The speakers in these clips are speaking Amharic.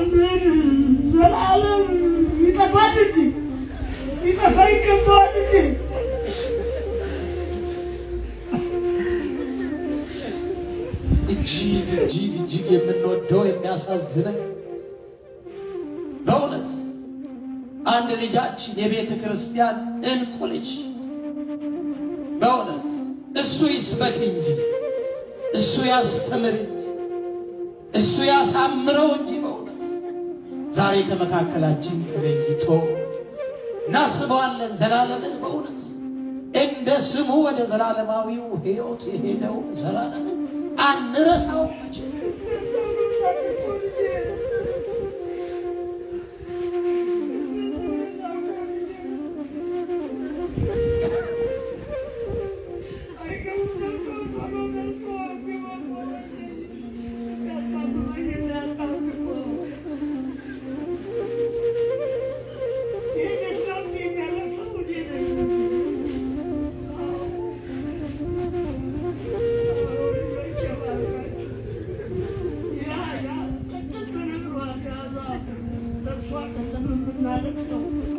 አምን ዘላለም ይጠፋል እንጂ ይጠፋ ይገባዋል እንጂ እጅግ የምንወደው የሚያሳዝነን በእውነት አንድ ልጃችን የቤተ ክርስቲያን እንቁ ልጅ በእውነት እሱ ይስበክ እንጂ እሱ ያስተምር እሱ ያሳምረው እንጂ በእውነት ዛሬ ከመካከላችን ተለይቶ እናስበዋለን። ዘላለምን በእውነት እንደ ስሙ ወደ ዘላለማዊው ሕይወት የሄደው ዘላለምን አንረሳው መቼ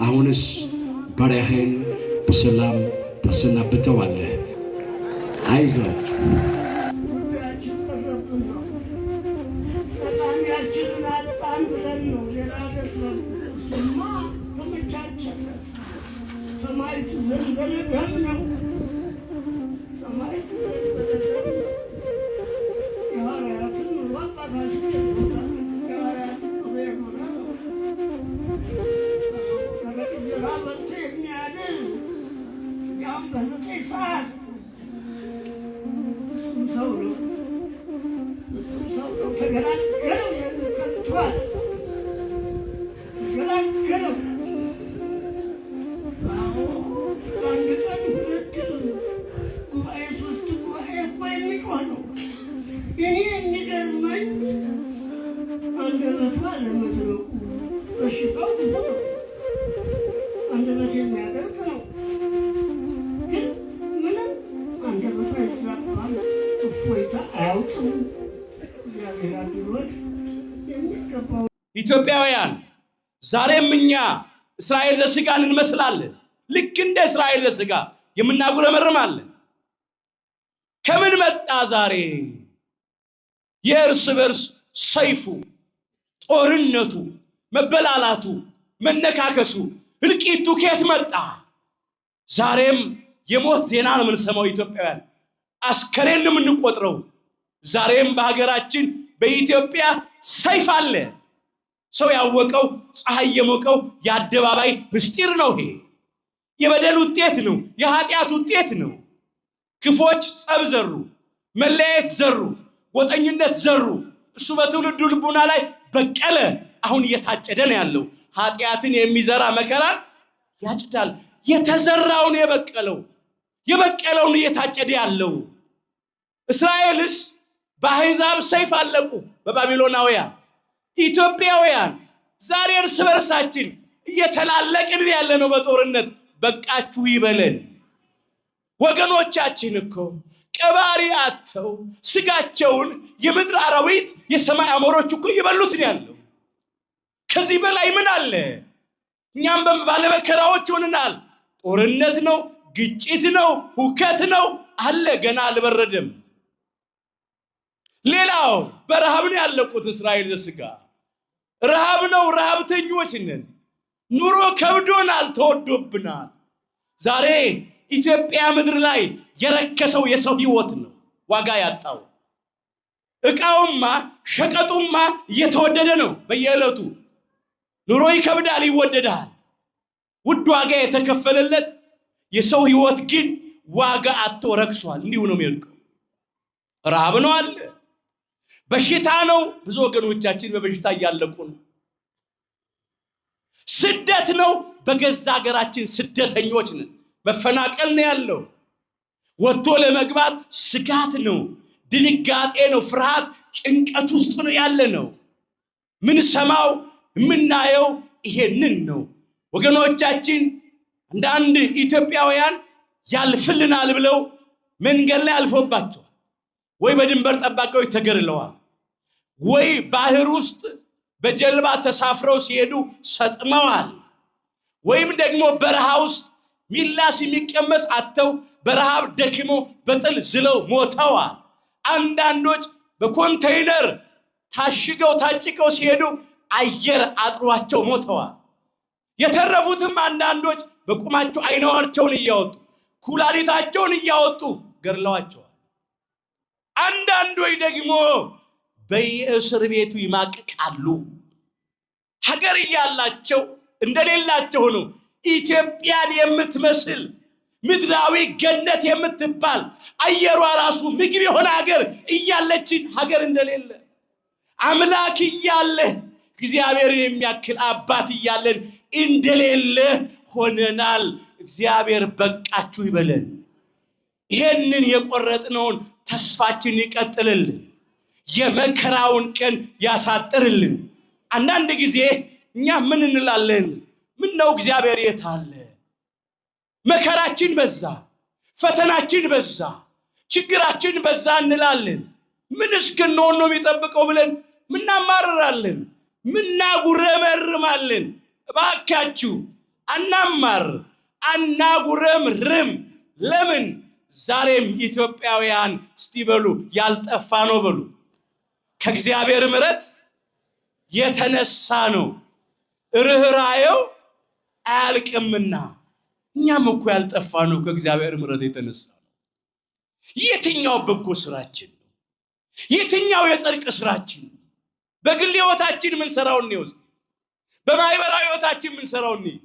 አሁንስ ባሪያህን በሰላም ታሰናብተዋለህ። አይዟችሁ ኢትዮጵያውያን ዛሬም እኛ እስራኤል ዘሥጋን እንመስላለን። ልክ እንደ እስራኤል ዘሥጋ የምናጉረመርማለን። ከምን መጣ ዛሬ የእርስ በርስ ሰይፉ፣ ጦርነቱ፣ መበላላቱ፣ መነካከሱ፣ እልቂቱ ከየት መጣ? ዛሬም የሞት ዜና ነው የምንሰማው። ኢትዮጵያውያን አስከሬን ነው የምንቆጥረው። ዛሬም በሀገራችን በኢትዮጵያ ሰይፍ አለ። ሰው ያወቀው ፀሐይ የሞቀው የአደባባይ ምስጢር ነው። ይሄ የበደል ውጤት ነው፣ የኃጢአት ውጤት ነው። ክፎች ጸብ ዘሩ፣ መለያየት ዘሩ፣ ጎጠኝነት ዘሩ። እሱ በትውልዱ ልቡና ላይ በቀለ። አሁን እየታጨደ ነው ያለው። ኃጢአትን የሚዘራ መከራን ያጭዳል። የተዘራውን የበቀለውን እየታጨደ ያለው። እስራኤልስ በአሕዛብ ሰይፍ አለቁ፣ በባቢሎናውያን። ኢትዮጵያውያን ዛሬ እርስ በርሳችን እየተላለቅን ያለነው በጦርነት። በቃችሁ ይበለን። ወገኖቻችን እኮ ቀባሪ አጥተው ስጋቸውን የምድር አራዊት የሰማይ አሞሮች እኮ እየበሉት ነው ያለው። ከዚህ በላይ ምን አለ? እኛም ባለመከራዎች ሆነናል። ጦርነት ነው፣ ግጭት ነው፣ ሁከት ነው አለ። ገና አልበረደም። ሌላው በረሃብ ነው ያለቁት እስራኤል ዘሥጋ። ረሃብ ነው፣ ረሃብተኞች ነን። ኑሮ ከብዶናል፣ ተወዶብናል። ዛሬ ኢትዮጵያ ምድር ላይ የረከሰው የሰው ሕይወት ነው ዋጋ ያጣው። ዕቃውማ ሸቀጡማ እየተወደደ ነው በየዕለቱ። ኑሮ ይከብዳል፣ ይወደዳል። ውድ ዋጋ የተከፈለለት የሰው ሕይወት ግን ዋጋ አጥቶ ረክሷል። እንዲሁ ነው የሚወድቀው። ረሃብ ነው አለ፣ በሽታ ነው። ብዙ ወገኖቻችን በበሽታ እያለቁ ነው። ስደት ነው። በገዛ ሀገራችን ስደተኞች ነን። መፈናቀል ነው ያለው። ወጥቶ ለመግባት ስጋት ነው፣ ድንጋጤ ነው፣ ፍርሃት፣ ጭንቀት ውስጥ ነው ያለ ነው። ምን ሰማው የምናየው ይሄንን ነው ወገኖቻችን። አንዳንድ ኢትዮጵያውያን ያልፍልናል ብለው መንገድ ላይ አልፎባቸዋል። ወይ በድንበር ጠባቂዎች ተገድለዋል፣ ወይ ባህር ውስጥ በጀልባ ተሳፍረው ሲሄዱ ሰጥመዋል። ወይም ደግሞ በረሃ ውስጥ ሚላስ የሚቀመስ አጥተው በረሃብ ደክመው በጥል ዝለው ሞተዋል። አንዳንዶች በኮንቴይነር ታሽገው ታጭቀው ሲሄዱ አየር አጥሯቸው ሞተዋል። የተረፉትም አንዳንዶች በቁማቸው አይናቸውን እያወጡ ኩላሊታቸውን እያወጡ ገድለዋቸዋል። አንዳንዶች ደግሞ በየእስር ቤቱ ይማቅቃሉ። ሀገር እያላቸው እንደሌላቸው ነው። ኢትዮጵያን የምትመስል ምድራዊ ገነት የምትባል አየሯ ራሱ ምግብ የሆነ ሀገር እያለችን ሀገር እንደሌለ አምላክ እያለ እግዚአብሔርን የሚያክል አባት እያለን እንደሌለ ሆነናል። እግዚአብሔር በቃችሁ ይበለን። ይሄንን የቆረጥነውን ተስፋችን ይቀጥልልን፣ የመከራውን ቀን ያሳጥርልን። አንዳንድ ጊዜ እኛ ምን እንላለን? ምን ነው እግዚአብሔር የት አለ? መከራችን በዛ፣ ፈተናችን በዛ፣ ችግራችን በዛ እንላለን። ምን እስክንሆን ነው የሚጠብቀው ብለን ምናማርራለን፣ ምናጉረመርማለን። እባካችሁ አናማር፣ አናጉረምርም። ለምን? ዛሬም ኢትዮጵያውያን እስቲ በሉ ያልጠፋ ነው በሉ ከእግዚአብሔር ምሕረት የተነሳ ነው፣ ርኅራኄው አያልቅምና። እኛም እኮ ያልጠፋ ነው ከእግዚአብሔር ምሕረት የተነሳ ነው። የትኛው በጎ ስራችን ነው? የትኛው የጽድቅ ስራችን ነው? በግል ሕይወታችን ምን ሰራውን ነው? ውስጥ በማህበራዊ ሕይወታችን ምን ሰራውን ነው?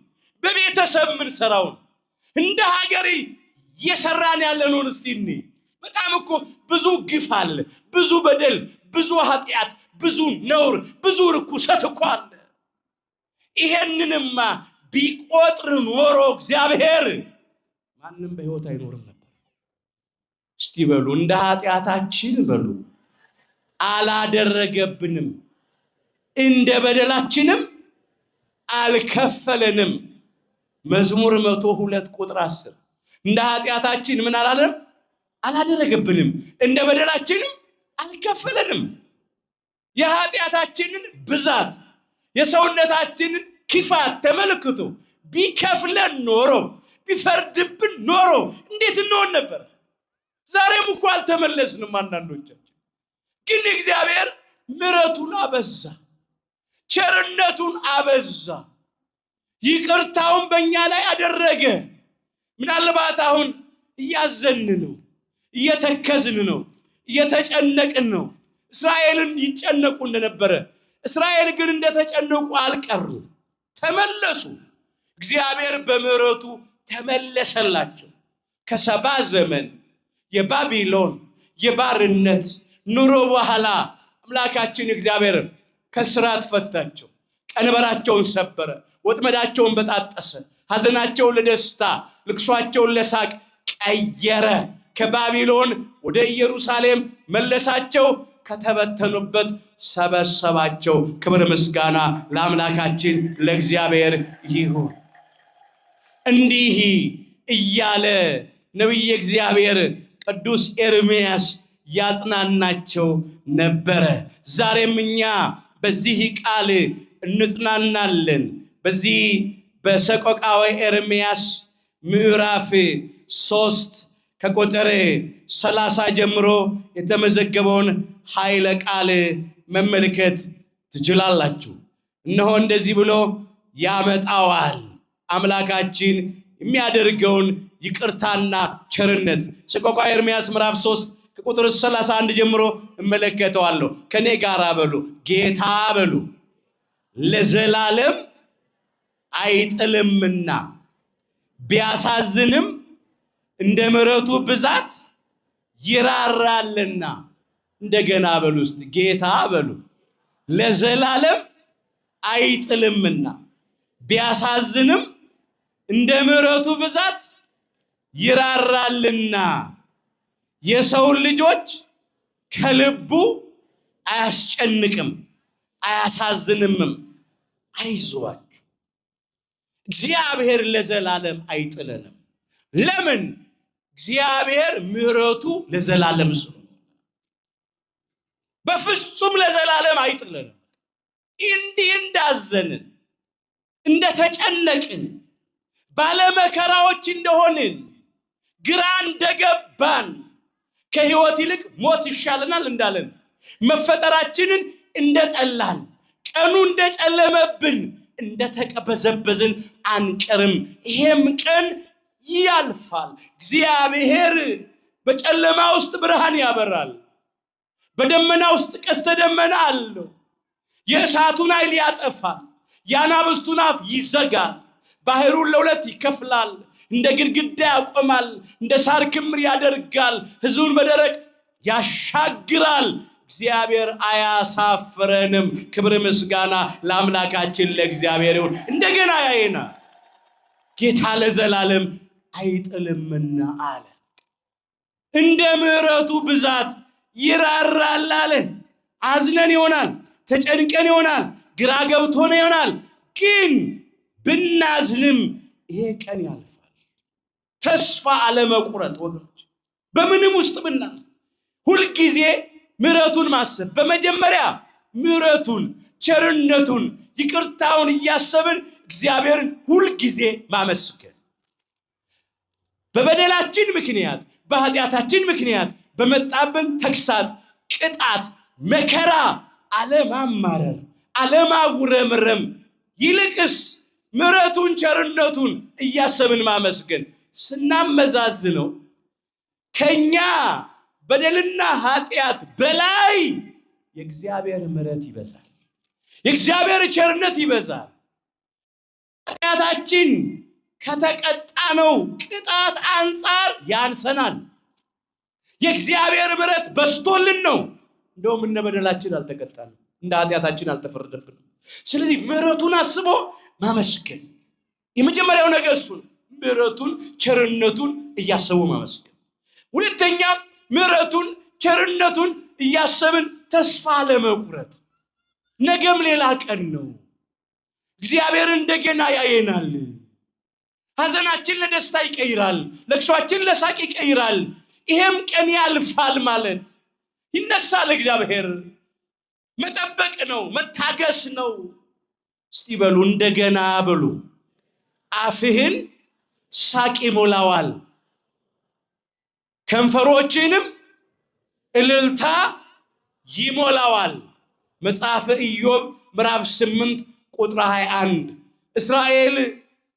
በቤተሰብ ምን ሰራውን? እንደ ሀገር የሰራን ያለነውን እስቲ እንይ። በጣም እኮ ብዙ ግፍ አለ፣ ብዙ በደል፣ ብዙ ኃጢአት፣ ብዙ ነውር፣ ብዙ ርኩሰት እኮ አለ። ይሄንንማ ቢቆጥር ኖሮ እግዚአብሔር ማንም በሕይወት አይኖርም ነበር። እስቲ በሉ እንደ ኃጢአታችን በሉ አላደረገብንም፣ እንደ በደላችንም አልከፈለንም። መዝሙር 102 ቁጥር 10 እንደ ኃጢአታችን ምን አላለም? አላደረገብንም፣ እንደ በደላችንም አልከፈለንም። የኃጢአታችንን ብዛት የሰውነታችንን ክፋት ተመልክቶ ቢከፍለን ኖሮ ቢፈርድብን ኖሮ እንዴት እንሆን ነበር? ዛሬም እኮ አልተመለስንም። አንዳንዶቻችን ግን እግዚአብሔር ምሕረቱን አበዛ፣ ቸርነቱን አበዛ፣ ይቅርታውን በእኛ ላይ አደረገ። ምናልባት አሁን እያዘን ነው፣ እየተከዝን ነው፣ እየተጨነቅን ነው። እስራኤልን ይጨነቁ እንደነበረ እስራኤል ግን እንደተጨነቁ አልቀሩም፣ ተመለሱ። እግዚአብሔር በምሕረቱ ተመለሰላቸው። ከሰባ ዘመን የባቢሎን የባርነት ኑሮ በኋላ አምላካችን እግዚአብሔር ከስራት ፈታቸው፣ ቀንበራቸውን ሰበረ፣ ወጥመዳቸውን በጣጠሰ፣ ሐዘናቸውን ለደስታ ልቅሷቸውን ለሳቅ ቀየረ። ከባቢሎን ወደ ኢየሩሳሌም መለሳቸው፣ ከተበተኑበት ሰበሰባቸው። ክብር ምስጋና ለአምላካችን ለእግዚአብሔር ይሁን። እንዲህ እያለ ነቢየ እግዚአብሔር ቅዱስ ኤርምያስ ያጽናናቸው ነበረ። ዛሬም እኛ በዚህ ቃል እንጽናናለን። በዚህ በሰቆቃወ ኤርምያስ ምዕራፍ 3 ከቁጥር 30 ጀምሮ የተመዘገበውን ኃይለ ቃል መመልከት ትችላላችሁ። እነሆ እንደዚህ ብሎ ያመጣዋል አምላካችን የሚያደርገውን ይቅርታና ቸርነት። ሰቆቃወ ኤርምያስ ምዕራፍ 3 ከቁጥር 31 ጀምሮ እመለከተዋለሁ። ከኔ ጋር በሉ ጌታ በሉ ለዘላለም አይጥልምና ቢያሳዝንም እንደ ምሕረቱ ብዛት ይራራልና። እንደገና በሉ እስቲ ጌታ በሉ ለዘላለም አይጥልምና ቢያሳዝንም እንደ ምሕረቱ ብዛት ይራራልና የሰውን ልጆች ከልቡ አያስጨንቅም አያሳዝንምም። አይዟችሁ እግዚአብሔር ለዘላለም አይጥለንም። ለምን? እግዚአብሔር ምሕረቱ ለዘላለም ስለሆነ በፍጹም ለዘላለም አይጥለንም። እንዲህ እንዳዘንን እንደተጨነቅን ባለመከራዎች እንደሆንን ግራ እንደገባን ከህይወት ይልቅ ሞት ይሻለናል እንዳለን መፈጠራችንን እንደጠላን ቀኑ እንደጨለመብን እንደተቀበዘበዝን አንቀርም። ይሄም ቀን ያልፋል። እግዚአብሔር በጨለማ ውስጥ ብርሃን ያበራል። በደመና ውስጥ ቀስተ ደመና አለው። የእሳቱን ኃይል ያጠፋል። የአናብስቱን አፍ ይዘጋል። ባህሩን ለሁለት ይከፍላል። እንደ ግድግዳ ያቆማል። እንደ ሳር ክምር ያደርጋል። ሕዝቡን በደረቅ ያሻግራል። እግዚአብሔር አያሳፍረንም። ክብር ምስጋና ለአምላካችን ለእግዚአብሔር ይሁን። እንደገና ያየናል። ጌታ ለዘላለም አይጥልምና አለ። እንደ ምሕረቱ ብዛት ይራራል አለ። አዝነን ይሆናል፣ ተጨንቀን ይሆናል፣ ግራ ገብቶን ይሆናል። ግን ብናዝንም ይሄ ቀን ያልፋል። ተስፋ አለመቁረጥ ወገኖች፣ በምንም ውስጥ ብናል ሁልጊዜ ምሕረቱን ማሰብ። በመጀመሪያ ምሕረቱን፣ ቸርነቱን፣ ይቅርታውን እያሰብን እግዚአብሔርን ሁልጊዜ ማመስገን። በበደላችን ምክንያት በኃጢአታችን ምክንያት በመጣብን ተግሳጽ፣ ቅጣት፣ መከራ አለማማረር፣ አለማጉረምረም፣ ይልቅስ ምሕረቱን ቸርነቱን እያሰብን ማመስገን። ስናመዛዝነው ከኛ በደልና ኃጢአት በላይ የእግዚአብሔር ምሕረት ይበዛል፣ የእግዚአብሔር ቸርነት ይበዛል። ኃጢአታችን ከተቀጣነው ቅጣት አንጻር ያንሰናል። የእግዚአብሔር ምሕረት በስቶልን ነው። እንደውም እንደ በደላችን አልተቀጣንም፣ እንደ ኃጢአታችን አልተፈረደብንም። ስለዚህ ምሕረቱን አስቦ ማመስገን የመጀመሪያው ነገር እሱ ነው። ምሕረቱን ቸርነቱን እያሰቡ ማመስገን። ሁለተኛ ምሕረቱን ቸርነቱን እያሰብን ተስፋ ለመቁረጥ። ነገም ሌላ ቀን ነው። እግዚአብሔር እንደገና ያየናል። ሐዘናችን ለደስታ ይቀይራል፣ ለቅሷችን ለሳቅ ይቀይራል። ይሄም ቀን ያልፋል ማለት ይነሳል። እግዚአብሔር መጠበቅ ነው፣ መታገስ ነው። እስቲ በሉ እንደገና በሉ። አፍህን ሳቅ ይሞላዋል፣ ከንፈሮችንም እልልታ ይሞላዋል። መጽሐፈ ኢዮብ ምዕራፍ 8 ቁጥር 21 እስራኤል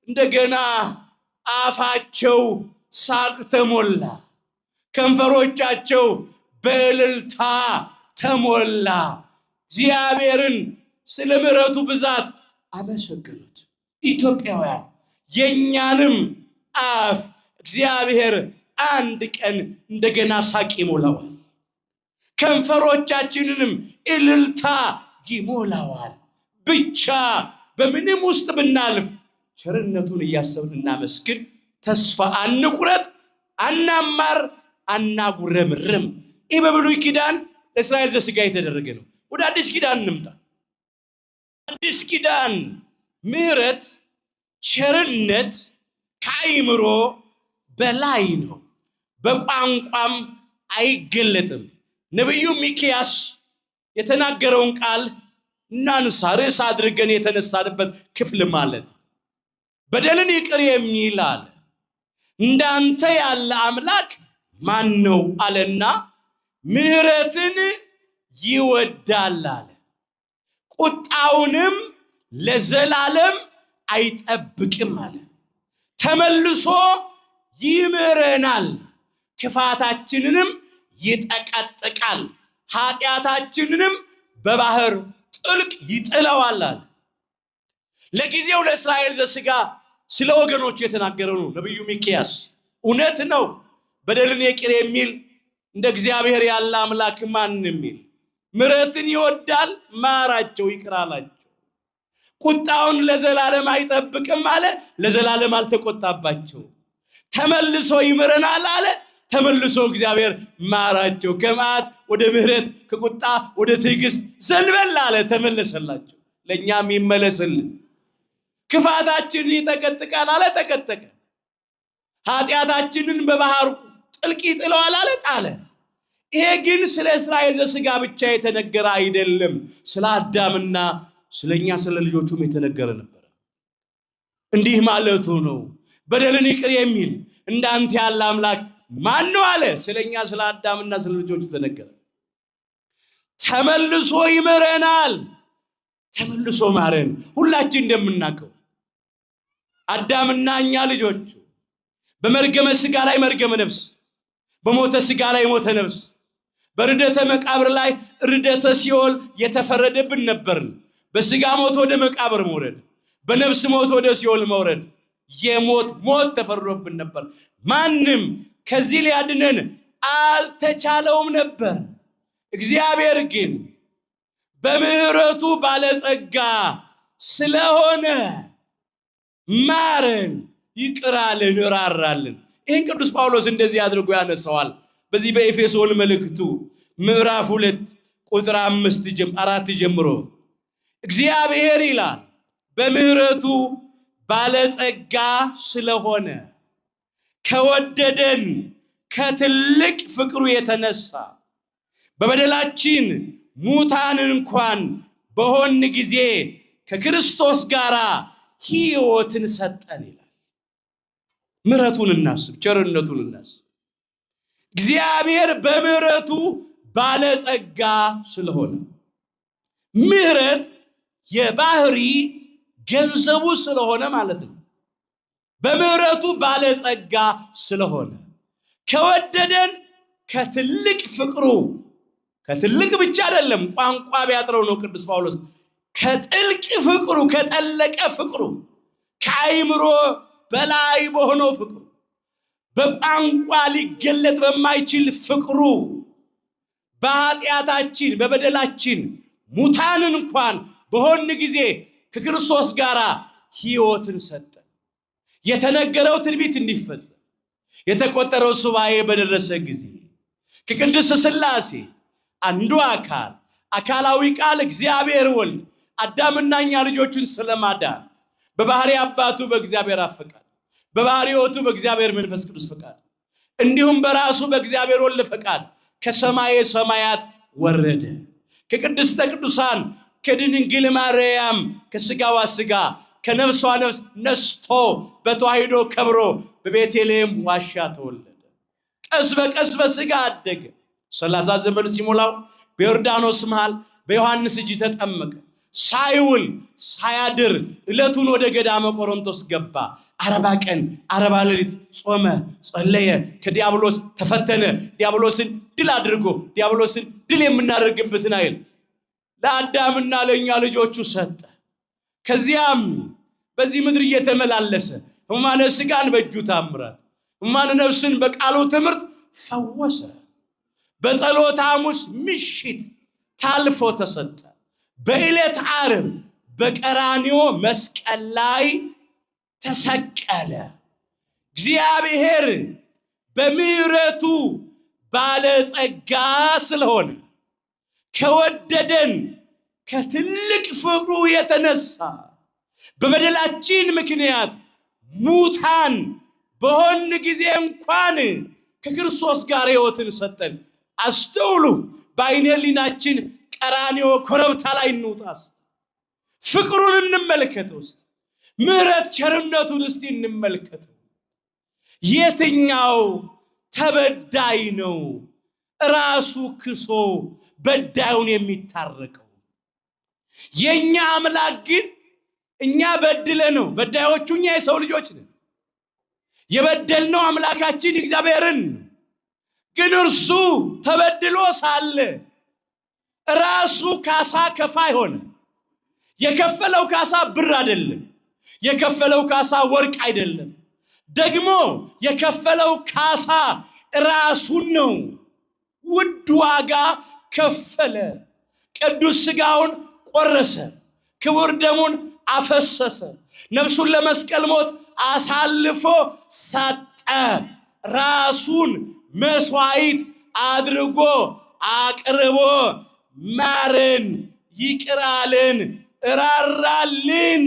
እንደገና አፋቸው ሳቅ ተሞላ፣ ከንፈሮቻቸው በእልልታ ተሞላ። እግዚአብሔርን ስለ ምሕረቱ ብዛት አመሰገኑት። ኢትዮጵያውያን የኛንም አፍ እግዚአብሔር አንድ ቀን እንደገና ሳቅ ይሞላዋል፣ ከንፈሮቻችንንም እልልታ ይሞላዋል። ብቻ በምንም ውስጥ ብናልፍ ቸርነቱን እያሰብን እናመስግን። ተስፋ አንቁረጥ፣ አናማር፣ አናጉረምርም። ይህ በብሉይ ኪዳን ለእስራኤል ዘሥጋ የተደረገ ነው። ወደ አዲስ ኪዳን እንምጣ። አዲስ ኪዳን ምሕረት ቸርነት ከአይምሮ በላይ ነው፣ በቋንቋም አይገለጥም። ነቢዩ ሚክያስ የተናገረውን ቃል እናንሳ፣ ርዕስ አድርገን የተነሳንበት ክፍል ማለት በደልን ይቅር የሚል አለ። እንዳንተ ያለ አምላክ ማን ነው አለና ምሕረትን ይወዳል አለ፣ ቁጣውንም ለዘላለም አይጠብቅም አለ። ተመልሶ ይምረናል፣ ክፋታችንንም ይጠቀጥቃል፣ ኃጢአታችንንም በባህር ጥልቅ ይጥለዋል አለ። ለጊዜው ለእስራኤል ዘሥጋ ስለ ወገኖች የተናገረው ነው ነቢዩ ሚክያስ። እውነት ነው። በደልን ይቅር የሚል እንደ እግዚአብሔር ያለ አምላክ ማን የሚል? ምሕረትን ይወዳል፣ ማራቸው፣ ይቅር አላቸው። ቁጣውን ለዘላለም አይጠብቅም አለ፣ ለዘላለም አልተቆጣባቸው። ተመልሶ ይምረናል አለ፣ ተመልሶ እግዚአብሔር ማራቸው። ከመዓት ወደ ምሕረት፣ ከቁጣ ወደ ትዕግስት ዘንበል አለ፣ ተመለሰላቸው። ለእኛም ይመለስልን። ክፋታችንን ይጠቀጥቃል አለ፣ ተቀጠቀ። ኃጢአታችንን በባህር ጥልቅ ይጥለዋል አለ፣ ጣለ። ይሄ ግን ስለ እስራኤል ዘሥጋ ብቻ የተነገረ አይደለም። ስለ አዳምና ስለኛ ስለ ልጆቹም የተነገረ ነበር። እንዲህ ማለቱ ነው በደልን ይቅር የሚል እንዳንተ ያለ አምላክ ማን ነው አለ። ስለኛ ስለ አዳምና ስለ ልጆቹ ተነገረ። ተመልሶ ይመረናል። ተመልሶ ማረን። ሁላችን እንደምናውቀው አዳምና እኛ ልጆቹ በመርገመ ሥጋ ላይ መርገመ ነፍስ፣ በሞተ ሥጋ ላይ ሞተ ነፍስ፣ በርደተ መቃብር ላይ ርደተ ሲኦል የተፈረደብን ነበርን። በሥጋ ሞት ወደ መቃብር መውረድ፣ በነፍስ ሞት ወደ ሲኦል መውረድ፣ የሞት ሞት ተፈርዶብን ነበር። ማንም ከዚህ ሊያድነን አልተቻለውም ነበር። እግዚአብሔር ግን በምህረቱ ባለጸጋ ስለሆነ ማረን፣ ይቅራልን፣ ራራልን። ይህን ቅዱስ ጳውሎስ እንደዚህ አድርጎ ያነሳዋል። በዚህ በኤፌሶን መልእክቱ ምዕራፍ 2 ቁጥር 4 ጀምሮ እግዚአብሔር ይላል በምህረቱ ባለጸጋ ስለሆነ ከወደደን ከትልቅ ፍቅሩ የተነሳ በበደላችን ሙታን እንኳን በሆን ጊዜ ከክርስቶስ ጋር ሕይወትን ሰጠን ይላል። ምህረቱን እናስብ፣ ቸርነቱን እናስብ። እግዚአብሔር በምህረቱ ባለጸጋ ስለሆነ ምህረት የባህሪ ገንዘቡ ስለሆነ ማለት ነው። በምህረቱ ባለጸጋ ስለሆነ ከወደደን ከትልቅ ፍቅሩ፣ ከትልቅ ብቻ አይደለም ቋንቋ ቢያጥረው ነው ቅዱስ ጳውሎስ፣ ከጥልቅ ፍቅሩ፣ ከጠለቀ ፍቅሩ፣ ከአይምሮ በላይ በሆነው ፍቅሩ፣ በቋንቋ ሊገለጥ በማይችል ፍቅሩ በኃጢአታችን በበደላችን ሙታን እንኳን በሆን ጊዜ ከክርስቶስ ጋር ሕይወትን ሰጠን። የተነገረው ትንቢት እንዲፈጸም የተቆጠረው ሱባኤ በደረሰ ጊዜ ከቅድስት ሥላሴ አንዱ አካላዊ ቃል እግዚአብሔር ወልድ አዳምና እኛ ልጆቹን ስለማዳን በባህሪ አባቱ በእግዚአብሔር አብ ፈቃድ፣ በባህሪ ሕይወቱ በእግዚአብሔር መንፈስ ቅዱስ ፈቃድ፣ እንዲሁም በራሱ በእግዚአብሔር ወልድ ፈቃድ ከሰማየ ሰማያት ወረደ። ከቅድስተ ቅዱሳን ከድንግል ማርያም ከሥጋዋ ሥጋ ከነፍሷ ነፍስ ነስቶ በተዋሕዶ ከብሮ በቤተልሔም ዋሻ ተወለደ። ቀስ በቀስ በሥጋ አደገ። 30 ዘመን ሲሞላው በዮርዳኖስ መሃል በዮሐንስ እጅ ተጠመቀ። ሳይውል ሳያድር ዕለቱን ወደ ገዳመ ቆሮንቶስ ገባ። 40 ቀን 40 ሌሊት ጾመ፣ ጸለየ፣ ከዲያብሎስ ተፈተነ። ዲያብሎስን ድል አድርጎ ዲያብሎስን ድል የምናደርግበትን ኃይል ለአዳምና ለእኛ ልጆቹ ሰጠ። ከዚያም በዚህ ምድር እየተመላለሰ ሕሙማነ ሥጋን በእጁ ታምራት፣ ሕሙማነ ነፍስን በቃሉ ትምህርት ፈወሰ። በጸሎተ ሐሙስ ምሽት ታልፎ ተሰጠ። በዕለት ዓርብ በቀራንዮ መስቀል ላይ ተሰቀለ። እግዚአብሔር በምህረቱ ባለጸጋ ስለሆነ ከወደደን ከትልቅ ፍቅሩ የተነሳ በበደላችን ምክንያት ሙታን በሆን ጊዜ እንኳን ከክርስቶስ ጋር ሕይወትን ሰጠን። አስተውሉ። በዓይነ ሕሊናችን ቀራንዮ ኮረብታ ላይ እንውጣስ፣ ፍቅሩን እንመልከተው፣ ምህረት ቸርነቱን እስቲ እንመልከተው። የትኛው ተበዳይ ነው ራሱ ክሶ በዳዩን የሚታረቀው? የኛ አምላክ ግን እኛ በድለ ነው በዳዮቹ እኛ የሰው ልጆች ነን። የበደልነው አምላካችን እግዚአብሔርን ግን እርሱ ተበድሎ ሳለ ራሱ ካሳ ከፋይ ሆነ። የከፈለው ካሳ ብር አይደለም፣ የከፈለው ካሳ ወርቅ አይደለም። ደግሞ የከፈለው ካሳ ራሱን ነው። ውድ ዋጋ ከፈለ። ቅዱስ ሥጋውን ቆረሰ፣ ክቡር ደሙን አፈሰሰ፣ ነፍሱን ለመስቀል ሞት አሳልፎ ሰጠ። ራሱን መስዋዕት አድርጎ አቅርቦ ማረን፣ ይቅራልን፣ ራራልን።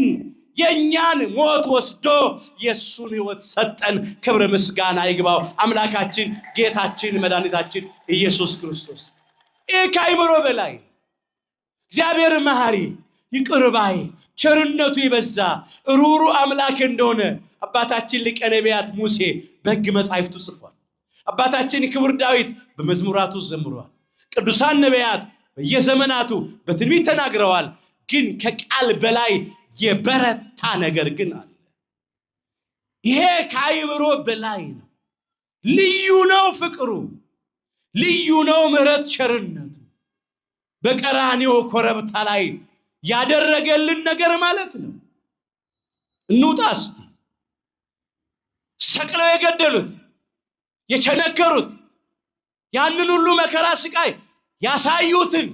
የኛን ሞት ወስዶ የሱን ሕይወት ሰጠን። ክብር ምስጋና ይግባው አምላካችን ጌታችን መድኃኒታችን ኢየሱስ ክርስቶስ። ይህ ከአይምሮ በላይ እግዚአብሔር መሐሪ፣ ይቅር ባይ ቸርነቱ ይበዛ ሩሩ አምላክ እንደሆነ አባታችን ሊቀ ነቢያት ሙሴ በሕግ መጻሕፍቱ ጽፏል። አባታችን ክቡር ዳዊት በመዝሙራቱ ዘምሯል። ቅዱሳን ነቢያት በየዘመናቱ በትንቢት ተናግረዋል። ግን ከቃል በላይ የበረታ ነገር ግን አለ። ይሄ ከአይምሮ በላይ ነው። ልዩ ነው ፍቅሩ፣ ልዩ ነው ምሕረት ቸርነቱ። በቀራንዮ ኮረብታ ላይ ያደረገልን ነገር ማለት ነው። እንውጣ እስቲ። ሰቅለው የገደሉት የቸነከሩት ያንን ሁሉ መከራ ስቃይ ያሳዩትን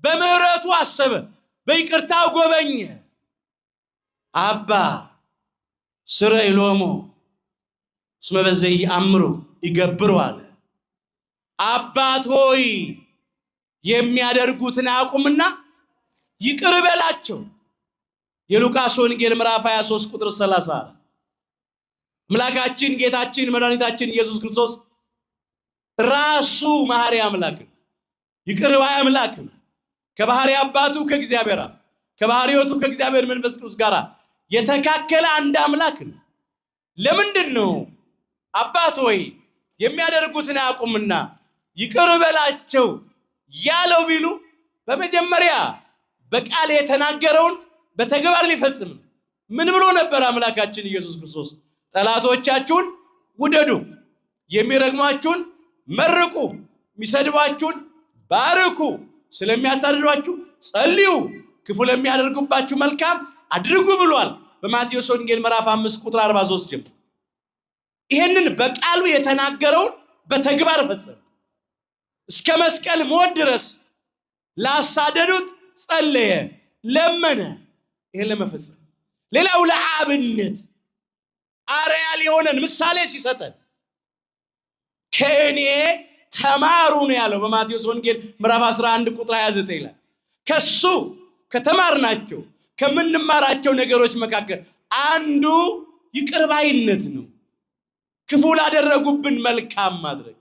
በምህረቱ አሰበ፣ በይቅርታው ጎበኘ። አባ ስረይ ሎሞ እስመ በዘይ አምሩ ይገብሩ አለ። አባት ሆይ የሚያደርጉትን አያውቁምና ይቅር በላቸው። የሉቃስ ወንጌል ምዕራፍ 23 ቁጥር 30። አምላካችን ጌታችን መድኃኒታችን ኢየሱስ ክርስቶስ ራሱ መሐሪ አምላክ ነው፣ ይቅር ባይ አምላክ ነው። ከባህሪ አባቱ ከእግዚአብሔር ከባህሪዎቱ ከእግዚአብሔር መንፈስ ቅዱስ ጋር የተካከለ አንድ አምላክ ነው። ለምንድን ነው አባት ሆይ የሚያደርጉትን አያውቁምና ይቅር በላቸው ያለው ቢሉ በመጀመሪያ በቃል የተናገረውን በተግባር ሊፈጽም ምን ብሎ ነበር አምላካችን ኢየሱስ ክርስቶስ? ጠላቶቻችሁን ውደዱ፣ የሚረግሟችሁን መርቁ፣ የሚሰድቧችሁን ባርኩ፣ ስለሚያሳድዷችሁ ጸልዩ፣ ክፉ ለሚያደርጉባችሁ መልካም አድርጉ ብሏል በማቴዎስ ወንጌል ምዕራፍ 5 ቁጥር 43 ጀምሮ። ይሄንን በቃሉ የተናገረውን በተግባር ፈጸመ። እስከ መስቀል ሞት ድረስ ላሳደዱት ጸለየ፣ ለመነ። ይሄን ለመፈጸም ሌላው ለአብነት አርአያ ሊሆነን ምሳሌ ሲሰጠን ከእኔ ተማሩ ነው ያለው በማቴዎስ ወንጌል ምዕራፍ 11 ቁጥር 29 ላይ። ከሱ ከተማርናቸው ከምንማራቸው ነገሮች መካከል አንዱ ይቅር ባይነት ነው። ክፉ ላደረጉብን መልካም ማድረግ፣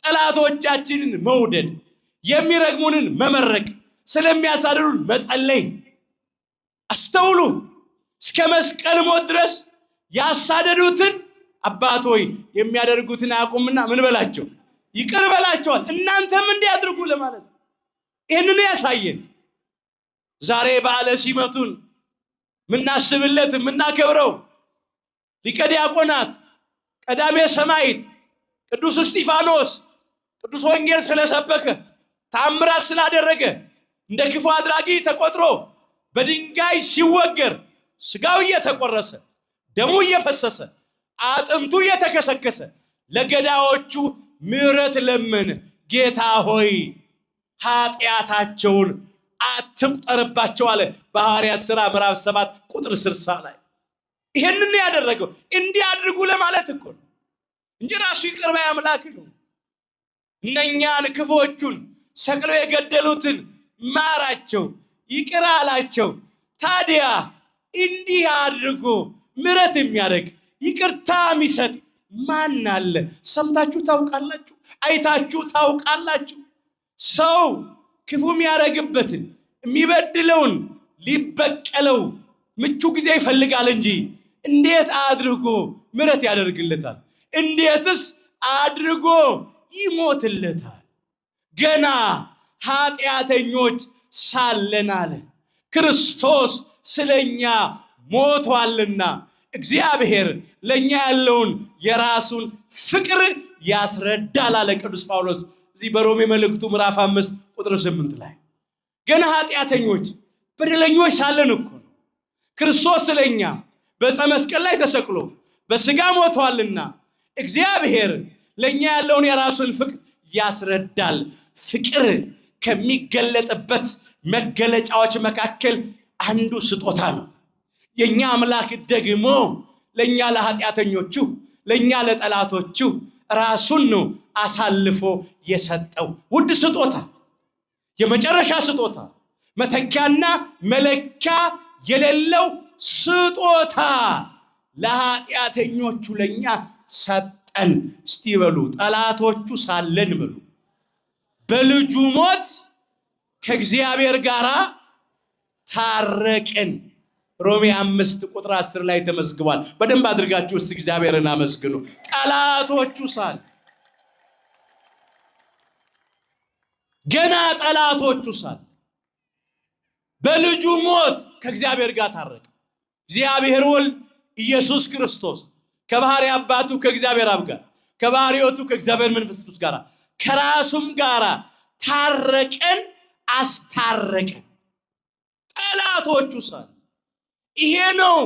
ጠላቶቻችንን መውደድ፣ የሚረግሙንን መመረቅ፣ ስለሚያሳድዱን መጸለይ። አስተውሉ። እስከ መስቀል ሞት ድረስ ያሳደዱትን አባት ሆይ የሚያደርጉትን አያውቁምና ምን በላቸው ይቅር በላቸዋል፣ እናንተም እንዲያድርጉ ለማለት ይህንን ያሳየን። ዛሬ በዓለ ሲመቱን ምናስብለት ምናከብረው ሊቀ ዲያቆናት ቀዳሜ ሰማዕት ቅዱስ እስጢፋኖስ ቅዱስ ወንጌል ስለሰበከ ታምራት ስላደረገ እንደ ክፉ አድራጊ ተቆጥሮ በድንጋይ ሲወገር ስጋው እየተቆረሰ ደሙ እየፈሰሰ አጥንቱ እየተከሰከሰ ለገዳዮቹ ምሕረት ለመነ። ጌታ ሆይ ኃጢአታቸውን አትቁጠርባቸው አለ በሐዋርያት ሥራ ምዕራፍ 7 ቁጥር 60 ላይ። ይሄንን ያደረገው እንዲያድርጉ ለማለት እኮ ነው እንጂ ራሱ ይቅር ባይ አምላክ ነው። እነኛን ክፎቹን ሰቅለው የገደሉትን ማራቸው፣ ይቅር አላቸው። ታዲያ እንዲህ አድርጎ ምሕረት የሚያደርግ ይቅርታ የሚሰጥ ማን አለ? ሰምታችሁ ታውቃላችሁ? አይታችሁ ታውቃላችሁ? ሰው ክፉ የሚያደርግበትን የሚበድለውን ሊበቀለው ምቹ ጊዜ ይፈልጋል እንጂ እንዴት አድርጎ ምሕረት ያደርግለታል? እንዴትስ አድርጎ ይሞትለታል? ገና ኃጢአተኞች ሳለን አለ ክርስቶስ ስለኛ ሞቷልና እግዚአብሔር ለኛ ያለውን የራሱን ፍቅር ያስረዳል አለ ቅዱስ ጳውሎስ እዚህ በሮሜ መልእክቱ ምዕራፍ 5 ቁጥር 8 ላይ። ገና ኃጢአተኞች በደለኞች ሳለን እኮ ነው ክርስቶስ ስለኛ በዕፀ መስቀል ላይ ተሰቅሎ በስጋ ሞቷልና እግዚአብሔር ለኛ ያለውን የራሱን ፍቅር ያስረዳል። ፍቅር ከሚገለጥበት መገለጫዎች መካከል አንዱ ስጦታ ነው። የኛ አምላክ ደግሞ ለኛ ለኃጢአተኞቹ ለኛ ለጠላቶቹ ራሱን ነው አሳልፎ የሰጠው። ውድ ስጦታ፣ የመጨረሻ ስጦታ፣ መተኪያና መለኪያ የሌለው ስጦታ ለኃጢአተኞቹ ለኛ ሰጠን። እስቲ በሉ ጠላቶቹ ሳለን በሉ በልጁ ሞት ከእግዚአብሔር ጋር ታረቀን። ሮሜ 5 ቁጥር 10 ላይ ተመዝግቧል። በደንብ አድርጋችሁ እስቲ እግዚአብሔርን አመስግኑ። ጠላቶቹ ሳል ገና ጠላቶቹ ሳል በልጁ ሞት ከእግዚአብሔር ጋር ታረቀ። እግዚአብሔር ወልድ ኢየሱስ ክርስቶስ ከባህሪ አባቱ ከእግዚአብሔር አብ ጋር ከባህሪ ሕይወቱ ከእግዚአብሔር መንፈስ ቅዱስ ጋር ከራሱም ጋር ታረቀን፣ አስታረቀን። ጠላቶቹ ሳል ይሄ ነው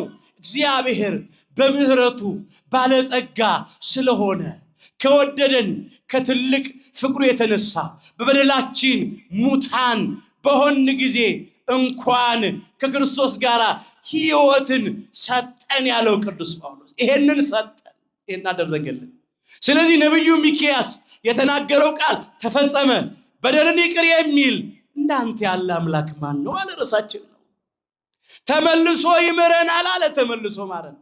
እግዚአብሔር በምህረቱ ባለጸጋ ስለሆነ ከወደደን ከትልቅ ፍቅሩ የተነሳ በበደላችን ሙታን በሆን ጊዜ እንኳን ከክርስቶስ ጋር ሕይወትን ሰጠን ያለው ቅዱስ ጳውሎስ ይሄንን ሰጠን፣ ይሄን አደረገልን። ስለዚህ ነብዩ ሚክያስ የተናገረው ቃል ተፈጸመ፣ በደልን ይቅር የሚል እንዳንተ ያለ አምላክ ማን ነው አለ። ራሳችን ነው። ተመልሶ ይምረናል አለ። ተመልሶ ማረን።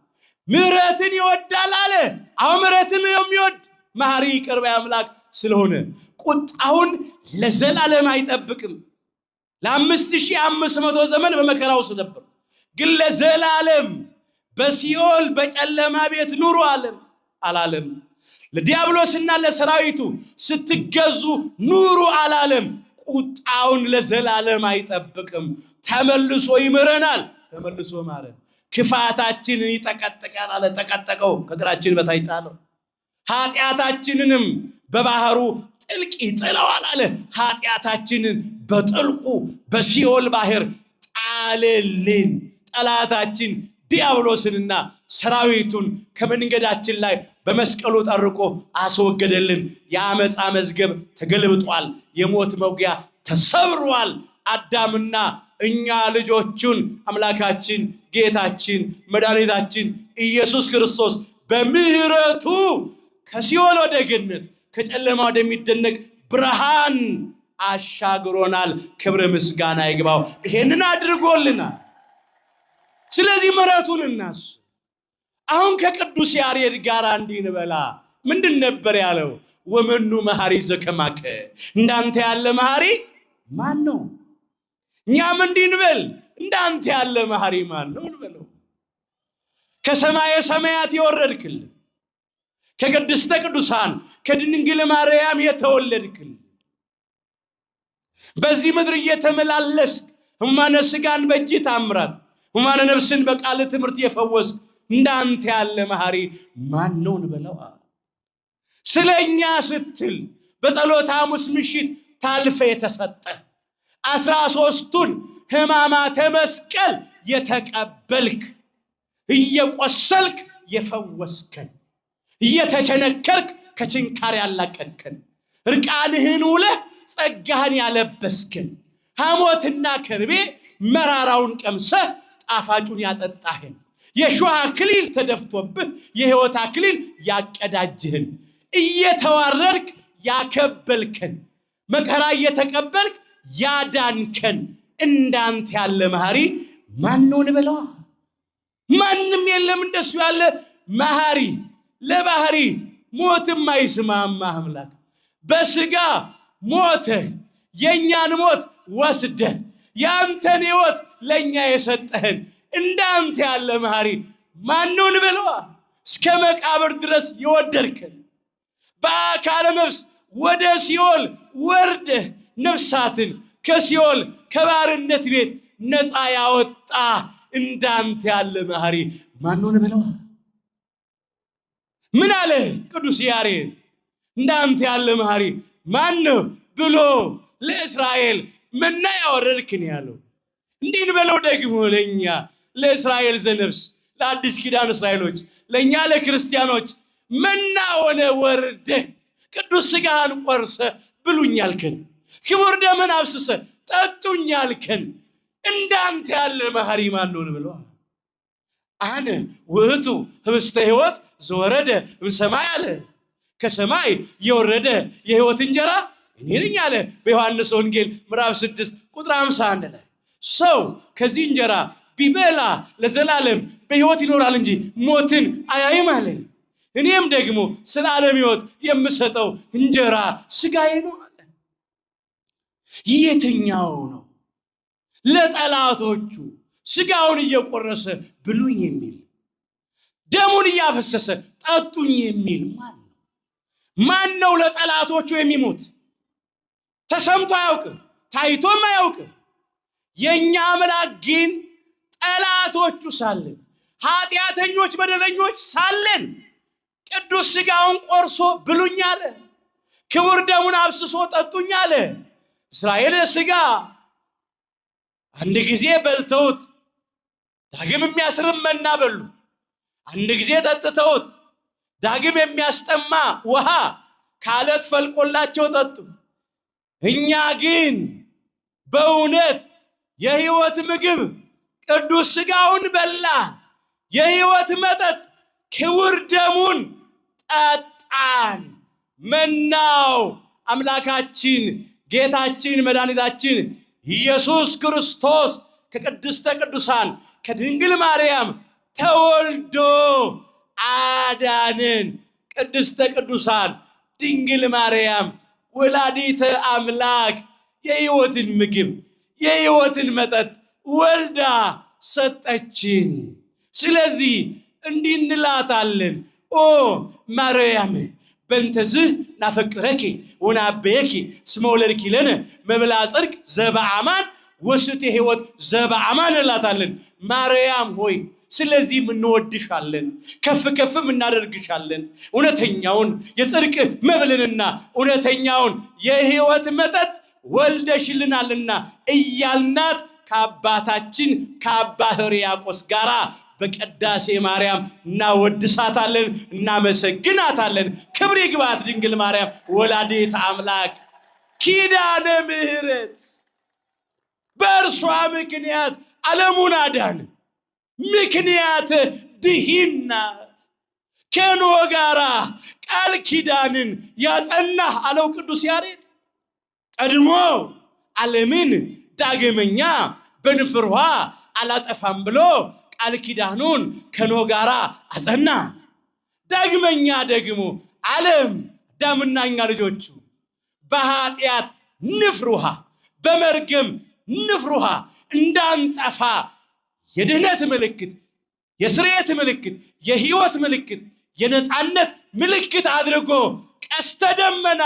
ምህረትን ይወዳል አለ። አሁን ምህረትን የሚወድ መሐሪ ይቅር ባይ አምላክ ስለሆነ ቁጣውን ለዘላለም አይጠብቅም። ለ5500 ዘመን በመከራው ውስጥ ነበር፣ ግን ለዘላለም በሲኦል በጨለማ ቤት ኑሩ አላለም። ለዲያብሎስና ለሰራዊቱ ስትገዙ ኑሩ አላለም። ቁጣውን ለዘላለም አይጠብቅም። ተመልሶ ይምረናል። ተመልሶ ማረን። ክፋታችንን ይጠቀጥቃል አለ። ጠቀጠቀው፣ ከእግራችን በታች ጣለው። ኃጢአታችንንም በባህሩ ጥልቅ ይጥለዋል አለ። ኃጢአታችንን በጥልቁ በሲኦል ባህር ጣለልን። ጠላታችን ዲያብሎስንና ሰራዊቱን ከመንገዳችን ላይ በመስቀሉ ጠርቆ አስወገደልን። የአመፃ መዝገብ ተገልብጧል። የሞት መውጊያ ተሰብሯል። አዳምና እኛ ልጆቹን አምላካችን ጌታችን መድኃኒታችን ኢየሱስ ክርስቶስ በምህረቱ ከሲኦል ወደ ገነት ከጨለማ ወደሚደነቅ ብርሃን አሻግሮናል። ክብር ምስጋና ይግባው። ይሄንን አድርጎልናል። ስለዚህ ምህረቱን እናስ አሁን ከቅዱስ ያሬድ ጋር እንድንበላ ምንድን ነበር ያለው? ወመኑ መሐሪ ዘከማከ፣ እንዳንተ ያለ መሐሪ ማን ነው? እኛም እንድንበል እንዳንተ ያለ መሐሪ ማን ነው እንበለው። ከሰማየ ሰማያት የወረድክልን ከቅድስተ ቅዱሳን ከድንግል ማርያም የተወለድክልን በዚህ ምድር እየተመላለስክ ሕሙማነ ሥጋን በእጅ ታምራት ሕሙማነ ነፍስን በቃል ትምህርት የፈወስክ እንዳንተ ያለ መሐሪ ማን ነው እንበለው። ስለኛ ስትል በጸሎተ ሐሙስ ምሽት ታልፈ የተሰጠ 13ቱን ሕማማተ መስቀል የተቀበልክ እየቆሰልክ የፈወስከን እየተቸነከርክ ከችንካር ያላቀቅከን እርቃንህን ውለህ ጸጋህን ያለበስከን ሐሞትና ከርቤ መራራውን ቀምሰህ ጣፋጩን ያጠጣህን የሾህ አክሊል ተደፍቶብህ የሕይወት አክሊል ያቀዳጅህን እየተዋረድክ ያከበልከን መከራ እየተቀበልክ ያዳንከን እንዳንተ ያለ መሐሪ ማን ነው እንበለው። ማንም የለም እንደሱ ያለ መሐሪ። ለባህሪ ሞትም አይስማማ አምላክ በስጋ ሞተህ የኛን ሞት ወስደህ ያንተን ሕይወት ለኛ የሰጠህን እንዳንተ ያለ መሐሪ ማን ነው እንበለው። እስከ መቃብር ድረስ የወደድከን በአካለ ነፍስ ወደ ሲኦል ወርደህ ነፍሳትን ከሲኦል ከባርነት ቤት ነፃ ያወጣ እንዳንተ ያለ መሐሪ ማን ነው እንበለው። ምን አለ ቅዱስ ያሬድ? እንዳንተ ያለ መሐሪ ማን ነው ብሎ ለእስራኤል መና ያወረድክን ያለው። እንዲህ እንበለው ደግሞ ለኛ ለእስራኤል ዘነፍስ ለአዲስ ኪዳን እስራኤሎች ለኛ ለክርስቲያኖች መና ሆነ ወርደ ቅዱስ ሥጋህን ቆርሰ ብሉኛልከን ክቡር ደምን አፍስሰ ጠጡኛልከን እንዳንተ ያለ መሐሪ ማን ነው እንበለው። አነ ውእቱ ህብስተ ሕይወት ዘወረደ እምሰማይ አለ። ከሰማይ የወረደ የሕይወት እንጀራ እኔ ነኝ አለ በዮሐንስ ወንጌል ምዕራፍ 6 ቁጥር 51 ላይ። ሰው ከዚህ እንጀራ ቢበላ ለዘላለም በሕይወት ይኖራል እንጂ ሞትን አያይም አለ። እኔም ደግሞ ስለ ዓለም ሕይወት የምሰጠው እንጀራ ሥጋዬ ነው አለ። የትኛው ነው? ለጠላቶቹ ስጋውን እየቆረሰ ብሉኝ የሚል ደሙን እያፈሰሰ ጠጡኝ የሚል ማን ነው? ለጠላቶቹ የሚሞት ተሰምቶ አያውቅም፣ ታይቶም አያውቅም። የኛ አምላክ ግን ጠላቶቹ ሳለን ኃጢአተኞች በደለኞች ሳለን ቅዱስ ስጋውን ቆርሶ ብሉኝ አለ። ክቡር ደሙን አፍስሶ ጠጡኝ አለ። እስራኤል ስጋ አንድ ጊዜ በልተውት ዳግም የሚያስርም መና በሉ። አንድ ጊዜ ጠጥተውት ዳግም የሚያስጠማ ውሃ ካለት ፈልቆላቸው ጠጡ። እኛ ግን በእውነት የሕይወት ምግብ ቅዱስ ስጋውን በላን፣ የሕይወት መጠጥ ክቡር ደሙን ጠጣን። መናው አምላካችን ጌታችን መድኃኒታችን ኢየሱስ ክርስቶስ ከቅድስተ ቅዱሳን ከድንግል ማርያም ተወልዶ አዳነን። ቅድስተ ቅዱሳን ድንግል ማርያም ወላዲተ አምላክ የሕይወትን ምግብ የሕይወትን መጠጥ ወልዳ ሰጠችን። ስለዚህ እንዲህ እንላታለን፣ ኦ ማርያም በእንተዝህ ናፈቅረኪ ወናበየኪ እስመ ወለድኪ ለነ መብላ ጽድቅ ዘበአማን ወስቴ ሕይወት ዘበአማን እንላታለን። ማርያም ሆይ ስለዚህ እንወድሻለን፣ ከፍ ከፍም እናደርግሻለን። እውነተኛውን የጽድቅ መብልንና እውነተኛውን የሕይወት መጠጥ ወልደሽልናልና እያልናት ከአባታችን ከአባ ሕርያቆስ ጋራ በቅዳሴ ማርያም እናወድሳታለን፣ እናመሰግናታለን። ክብር ይግባት ድንግል ማርያም ወላዲተ አምላክ ኪዳነ ምሕረት። በእርሷ ምክንያት ዓለሙን አዳነ። ምክንያት ድኂን ናት። ከኖኅ ጋራ ቃል ኪዳንን ያጸናህ አለው ቅዱስ ያሬድ። ቀድሞ ዓለምን ዳግመኛ በንፍር ውሃ አላጠፋም ብሎ ቃል ኪዳኑን ከኖኅ ጋራ አጸና። ዳግመኛ ደግሞ ዓለም አዳምና እኛ ልጆቹ በኃጢአት ንፍር ውሃ በመርገም ንፍር ውሃ እንዳንጠፋ የድህነት ምልክት፣ የስርየት ምልክት፣ የሕይወት ምልክት፣ የነፃነት ምልክት አድርጎ ቀስተ ደመና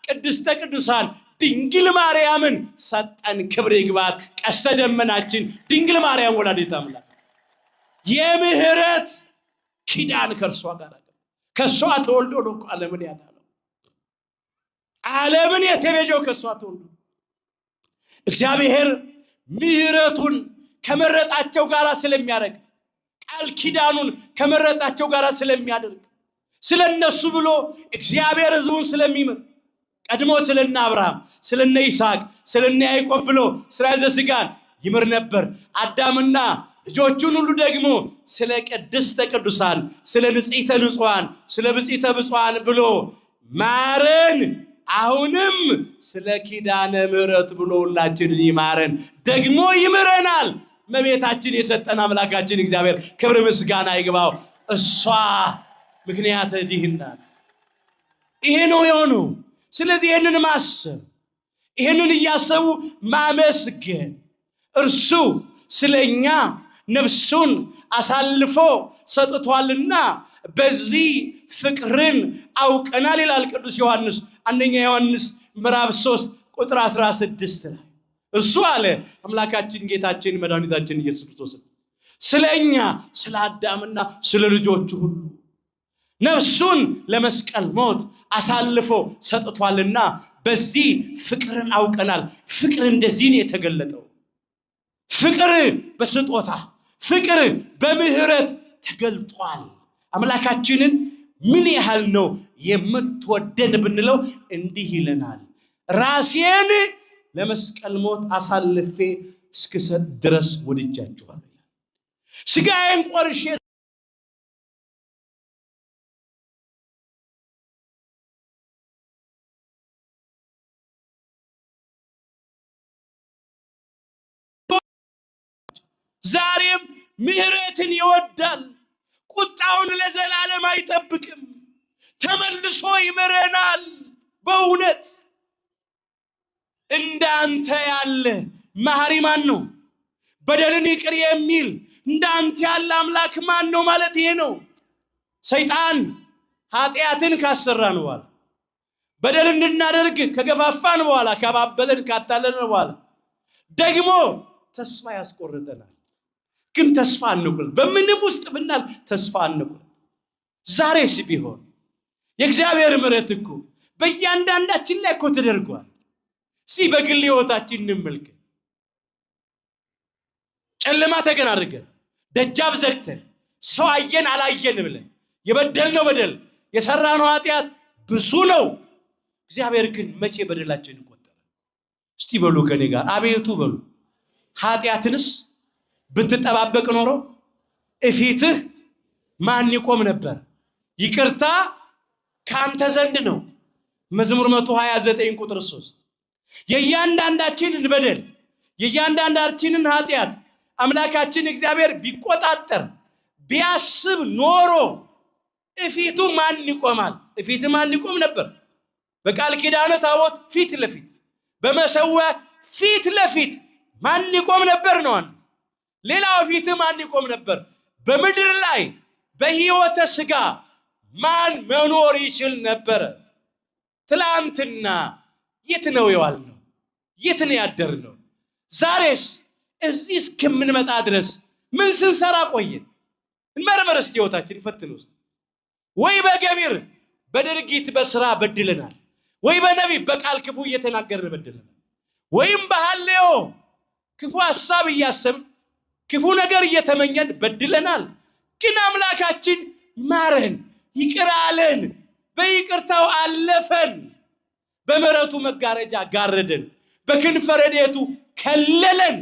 ቅድስተ ቅዱሳን ድንግል ማርያምን ሰጠን። ክብር ይግባት ቀስተ ደመናችን ድንግል ማርያም ወላዲተ አምላክ። የምህረት ኪዳን ከእርሷ ጋር ከእሷ ተወልዶ ነው ዓለምን ያዳነው። ዓለምን የተቤዠው ከእሷ ተወልዶ እግዚአብሔር ምህረቱን ከመረጣቸው ጋር ስለሚያደርግ ቃል ኪዳኑን ከመረጣቸው ጋር ስለሚያደርግ ስለነሱ ብሎ እግዚአብሔር ሕዝቡን ስለሚምር ቀድሞ ስለነ አብርሃም ስለነ ይስሐቅ ስለነ ያዕቆብ ብሎ እስራኤል ዘሥጋን ይምር ነበር። አዳምና ልጆቹን ሁሉ ደግሞ ስለ ቅድስተ ቅዱሳን ስለ ንጽሕተ ንጹሐን ስለ ብጽዕተ ብፁዓን ብሎ ማረን። አሁንም ስለ ኪዳነ ምሕረት ብሎ ሁላችንን ይማረን፣ ደግሞ ይምረናል። እመቤታችን የሰጠን አምላካችን እግዚአብሔር ክብር ምስጋና ይግባው። እሷ ምክንያተ ድኂን ናት። ይሄ ነው የሆነው። ስለዚህ ይህንን ማሰብ፣ ይህንን እያሰቡ ማመስገን፣ እርሱ ስለኛ ነፍሱን አሳልፎ ሰጥቷልና በዚህ ፍቅርን አውቀናል ይላል ቅዱስ ዮሐንስ አንደኛ ዮሐንስ ምዕራፍ 3 ቁጥር 16 ላይ እርሱ አለ አምላካችን ጌታችን መድኃኒታችን ኢየሱስ ክርስቶስ ስለኛ ስለ አዳምና ስለ ልጆቹ ሁሉ ነፍሱን ለመስቀል ሞት አሳልፎ ሰጥቷልና በዚህ ፍቅርን አውቀናል። ፍቅር እንደዚህ ነው የተገለጠው። ፍቅር በስጦታ ፍቅር በምህረት ተገልጧል። አምላካችንን ምን ያህል ነው የምትወደን ብንለው እንዲህ ይለናል፣ ራሴን ለመስቀል ሞት አሳልፌ እስክሰጥ ድረስ ወድጃችኋለሁ። ስጋዬን ቆርሼ ዛሬም ምህረትን ይወዳል። ቁጣውን ለዘላለም አይጠብቅም። ተመልሶ ይምረናል። በእውነት እንዳንተ ያለ መሐሪ ማን ነው? በደልን ይቅር የሚል እንዳንተ ያለ አምላክ ማን ነው ማለት ይሄ ነው። ሰይጣን ኃጢአትን ካሰራን በኋላ በደል እንድናደርግ ከገፋፋን በኋላ ከባበለን ካታለን በኋላ ደግሞ ተስፋ ያስቆርጠናል። ግን ተስፋ አንቁረጥ። በምንም ውስጥ ብናል ተስፋ አንቁረጥ። ዛሬስ ቢሆን የእግዚአብሔር ምሕረት እኮ በእያንዳንዳችን ላይ እኮ ተደርጓል። እስቲ በግል ሕይወታችን እንመልከት። ጨለማ ተገን አድርገን ደጃፍ ዘግተን ሰው አየን አላየን ብለን የበደልነው በደል የሰራነው ኃጢአት ብዙ ነው። እግዚአብሔር ግን መቼ በደላችንን ቆጠረ? እስቲ በሉ ከኔ ጋር አቤቱ በሉ። ኃጢአትንስ ብትጠባበቅ ኖሮ እፊትህ ማን ይቆም ነበር? ይቅርታ ካንተ ዘንድ ነው። መዝሙር 129 ቁጥር 3 የእያንዳንዳችንን በደል የእያንዳንዳችንን ኃጢአት አምላካችን እግዚአብሔር ቢቆጣጠር ቢያስብ ኖሮ እፊቱ ማን ይቆማል? እፊት ማን ይቆም ነበር? በቃል ኪዳኑ ታቦት ፊት ለፊት በመሰዊያ ፊት ለፊት ማን ይቆም ነበር ነው። ሌላው ፊት ማን ይቆም ነበር? በምድር ላይ በሕይወተ ሥጋ ማን መኖር ይችል ነበር? ትላንትና የት ነው የዋልነው? የት ነው ያደርነው? ዛሬስ እዚህ እስከምንመጣ ድረስ ምን ስንሰራ ቆየን? እንመርመር እስቲ ሕይወታችን ፈትን ውስጥ ወይ በገቢር በድርጊት በስራ በድለናል፣ ወይ በነቢይ በቃል ክፉ እየተናገርን በድለናል፣ ወይም በሐሌዮ ክፉ ሐሳብ እያሰብን ክፉ ነገር እየተመኘን በድለናል። ግን አምላካችን ማረን፣ ይቅር አለን፣ በይቅርታው አለፈን፣ በምሕረቱ መጋረጃ ጋረደን፣ በክንፈ ረድኤቱ ከለለን፣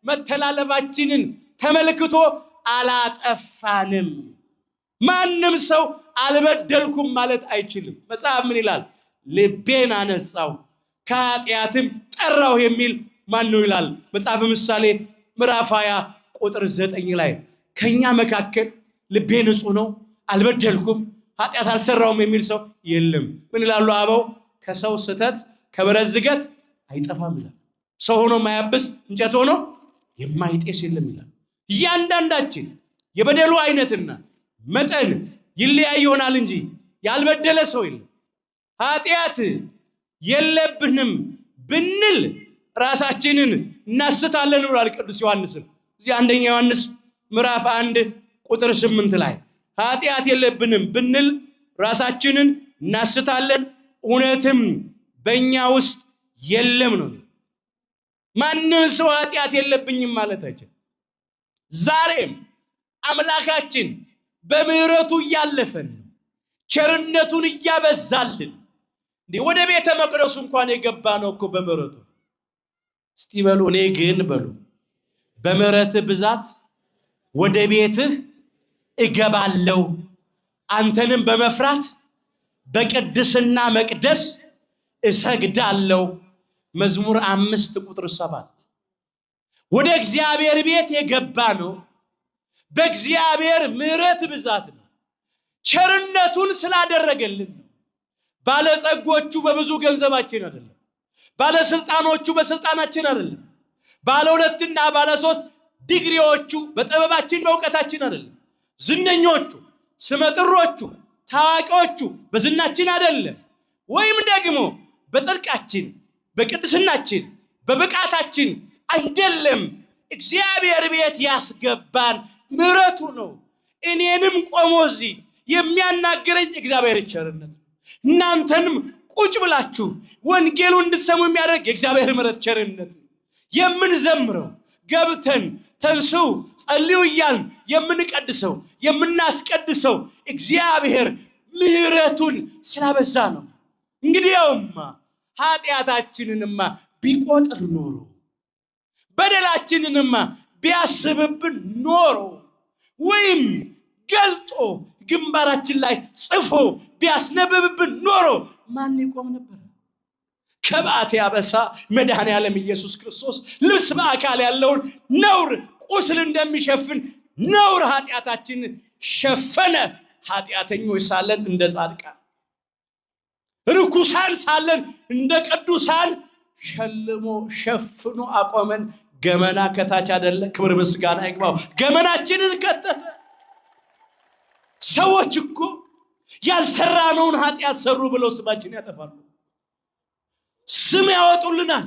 መተላለፋችንን ተመልክቶ አላጠፋንም። ማንም ሰው አልበደልኩም ማለት አይችልም። መጽሐፍ ምን ይላል? ልቤን አነጻው ከኃጢአትም ጠራው የሚል ማን ነው ይላል መጽሐፍ ምሳሌ ምዕራፍ 20 ቁጥር 9 ላይ። ከኛ መካከል ልቤ ንጹህ ነው አልበደልኩም ኃጢአት አልሰራውም የሚል ሰው የለም። ምን ይላሉ አበው? ከሰው ስተት ከብረት ዝገት አይጠፋም ይላል። ሰው ሆኖ ማያብስ እንጨት ሆኖ የማይጤስ የለም ይላል። እያንዳንዳችን የበደሉ አይነትና መጠን ይለያይ ይሆናል እንጂ ያልበደለ ሰው የለም። ኃጢአት የለብንም ብንል ራሳችንን እናስታለን ብሏል ቅዱስ ዮሐንስም እዚህ አንደኛ ዮሐንስ ምዕራፍ 1 ቁጥር 8 ላይ ኃጢአት የለብንም ብንል ራሳችንን እናስታለን እውነትም በእኛ ውስጥ የለም ነው። ማንም ሰው ኃጢአት የለብኝም ማለት አይችልም። ዛሬም አምላካችን በምህረቱ እያለፈን ቸርነቱን እያበዛልን ወደ ቤተ መቅደሱ እንኳን የገባ ነው እኮ በምህረቱ። እስቲ በሉ እኔ ግን በሉ በምህረትህ ብዛት ወደ ቤትህ እገባለሁ፣ አንተንም በመፍራት በቅድስና መቅደስ እሰግዳለሁ። መዝሙር 5 ቁጥር 7 ወደ እግዚአብሔር ቤት የገባ ነው በእግዚአብሔር ምህረት ብዛት ነው። ቸርነቱን ስላደረገልን ነው። ባለጸጎቹ በብዙ ገንዘባችን አይደለም፣ ባለስልጣኖቹ በስልጣናችን አይደለም፣ ባለ 2 እና ባለ 3 ዲግሪዎቹ በጥበባችን በእውቀታችን አይደለም፣ ዝነኞቹ ስመጥሮቹ ታዋቂዎቹ በዝናችን አይደለም፣ ወይም ደግሞ በጽድቃችን በቅድስናችን በብቃታችን አይደለም። እግዚአብሔር ቤት ያስገባን ምህረቱ ነው። እኔንም ቆሞ እዚህ የሚያናገረኝ እግዚአብሔር ቸርነት፣ እናንተንም ቁጭ ብላችሁ ወንጌሉ እንድትሰሙ የሚያደርግ የእግዚአብሔር ምህረት ቸርነት ነው። የምንዘምረው ገብተን ተንሱ ጸልዩ እያልን የምንቀድሰው የምናስቀድሰው እግዚአብሔር ምህረቱን ስላበዛ ነው። እንግዲያውማ ኃጢአታችንንማ ቢቆጥር ኖሮ በደላችንንማ ቢያስብብን ኖሮ ወይም ገልጦ ግንባራችን ላይ ጽፎ ቢያስነብብብን ኖሮ ማን ይቆም ነበር? ከበዓት ያበሳ መድኃኔ ዓለም ኢየሱስ ክርስቶስ ልብስ በአካል ያለውን ነውር ቁስል እንደሚሸፍን ነውር ኃጢአታችንን ሸፈነ። ኃጢአተኞች ሳለን እንደ ጻድቃን፣ ርኩሳን ሳለን እንደ ቅዱሳን ሸልሞ ሸፍኖ አቆመን፣ ገመና ከታች አይደለ? ክብር ምስጋና ይግባው። ገመናችንን ከተተ። ሰዎች እኮ ያልሰራነውን ኃጢአት ሰሩ ብለው ስማችን ያጠፋሉ። ስም ያወጡልናል።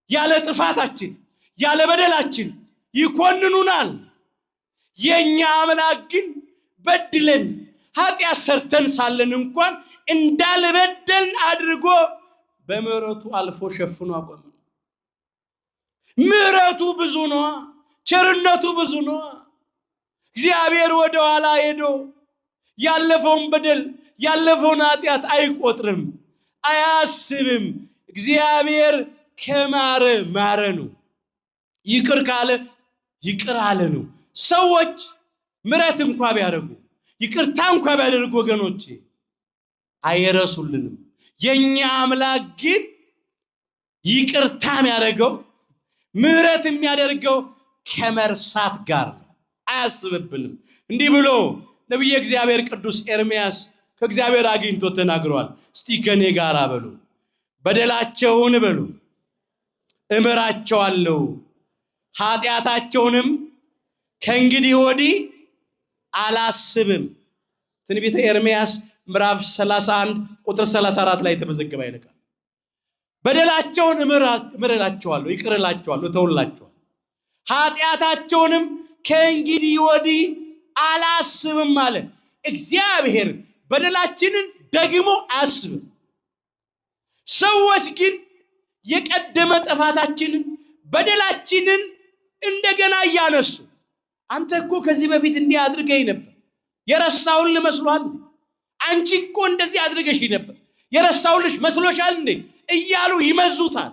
ያለ ጥፋታችን ያለ በደላችን ይኮንኑናል። የኛ አምላክ ግን በድለን ኃጢአት ሰርተን ሳለን እንኳን እንዳልበደልን አድርጎ በምህረቱ አልፎ ሸፍኖ አቆመ። ምህረቱ ብዙ ነው፣ ቸርነቱ ብዙ ነው። እግዚአብሔር ወደ ኋላ ሄዶ ያለፈውን በደል ያለፈውን ኃጢአት አይቆጥርም፣ አያስብም። እግዚአብሔር ከማረ ማረ ነው፣ ይቅር ካለ ይቅር አለ ነው። ሰዎች ምህረት እንኳን ቢያደርጉ ይቅርታ እንኳን ቢያደርጉ ወገኖቼ አይረሱልንም። የኛ አምላክ ግን ይቅርታ የሚያደርገው ምህረት የሚያደርገው ከመርሳት ጋር ነው፣ አያስብብንም። እንዲህ ብሎ ነብዩ እግዚአብሔር ቅዱስ ኤርምያስ ከእግዚአብሔር አግኝቶ ተናግሯል። እስቲ ከኔ ጋር በሉ፣ በደላቸውን በሉ እምራቸዋለሁ፣ ኃጢአታቸውንም ከእንግዲህ ወዲህ አላስብም። ትንቢተ ኤርምያስ ምዕራፍ 31 ቁጥር 34 ላይ ተመዘገበ ይልቃል። በደላቸውን እምራቸዋለሁ፣ ይቅርላቸዋለሁ፣ ተውላቸዋለሁ፣ ኃጢአታቸውንም ከእንግዲህ ወዲህ አላስብም አለ። እግዚአብሔር በደላችንን ደግሞ አያስብም። ሰዎች ግን የቀደመ ጥፋታችንን በደላችንን እንደገና እያነሱ አንተ እኮ ከዚህ በፊት እንዲህ አድርገኝ ነበር የረሳውን መስሎሃል፣ አንቺ እኮ እንደዚህ አድርገሽ ነበር የረሳውልሽ መስሎሻል እንዴ እያሉ ይመዙታል።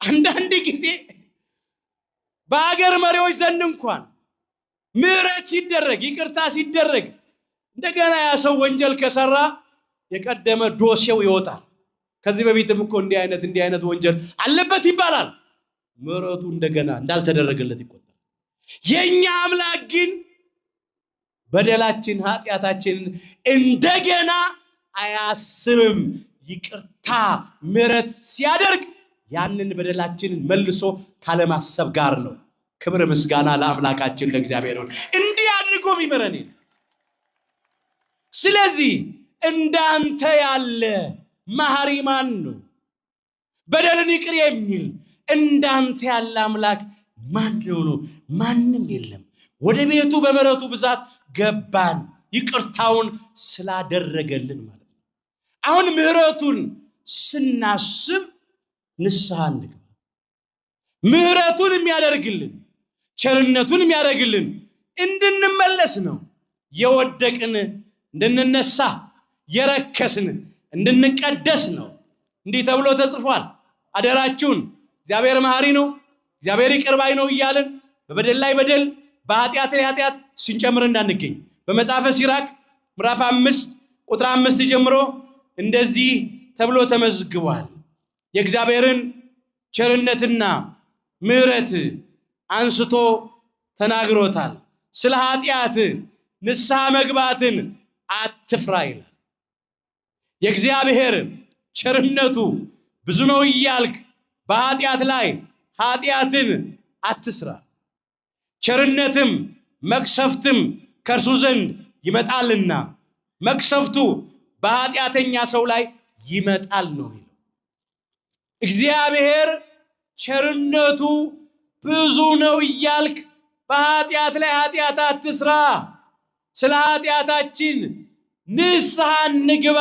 አንዳንድ ጊዜ በአገር መሪዎች ዘንድ እንኳን ምህረት ሲደረግ ይቅርታ ሲደረግ እንደገና ያ ሰው ወንጀል ከሰራ የቀደመ ዶሴው ይወጣል። ከዚህ በፊትም እኮ እንዲህ አይነት ወንጀል አለበት ይባላል። ምህረቱ እንደገና እንዳልተደረገለት ይቆጠራል። የኛ አምላክ ግን በደላችን ኃጢአታችንን እንደገና አያስብም። ይቅርታ ምህረት ሲያደርግ ያንን በደላችንን መልሶ ካለማሰብ ጋር ነው። ክብር ምስጋና ለአምላካችን ለእግዚአብሔር ይሁን። እንዲህ አድርጎ ይምረን። ስለዚህ እንዳንተ ያለ መሐሪ ማን ነው? በደልን ይቅር የሚል እንዳንተ ያለ አምላክ ማን ነው? ማንም የለም። ወደ ቤቱ በምህረቱ ብዛት ገባን፣ ይቅርታውን ስላደረገልን ማለት ነው። አሁን ምህረቱን ስናስብ ንስሐ እንግባ። ምህረቱን የሚያደርግልን ቸርነቱን የሚያደርግልን እንድንመለስ ነው። የወደቅን እንድንነሳ፣ የረከስን እንድንቀደስ ነው። እንዲህ ተብሎ ተጽፏል። አደራችሁን እግዚአብሔር መሐሪ ነው፣ እግዚአብሔር ይቅር ባይ ነው እያልን በበደል ላይ በደል በኃጢአት ላይ ኃጢአት ስንጨምር እንዳንገኝ በመጽሐፈ ሲራክ ምዕራፍ 5 ቁጥር 5 ጀምሮ እንደዚህ ተብሎ ተመዝግቧል። የእግዚአብሔርን ቸርነትና ምህረት አንስቶ ተናግሮታል። ስለ ኃጢአት ንስሐ መግባትን አትፍራ ይላል። የእግዚአብሔር ቸርነቱ ብዙ ነው እያልክ በኃጢአት ላይ ኃጢአትን አትስራ። ቸርነትም መቅሰፍትም ከእርሱ ዘንድ ይመጣልና መቅሰፍቱ በኃጢአተኛ ሰው ላይ ይመጣል ነው የሚለው። እግዚአብሔር ቸርነቱ ብዙ ነው እያልክ በኃጢአት ላይ ኃጢአት አትስራ። ስለ ኃጢአታችን ንስሐ እንግባ።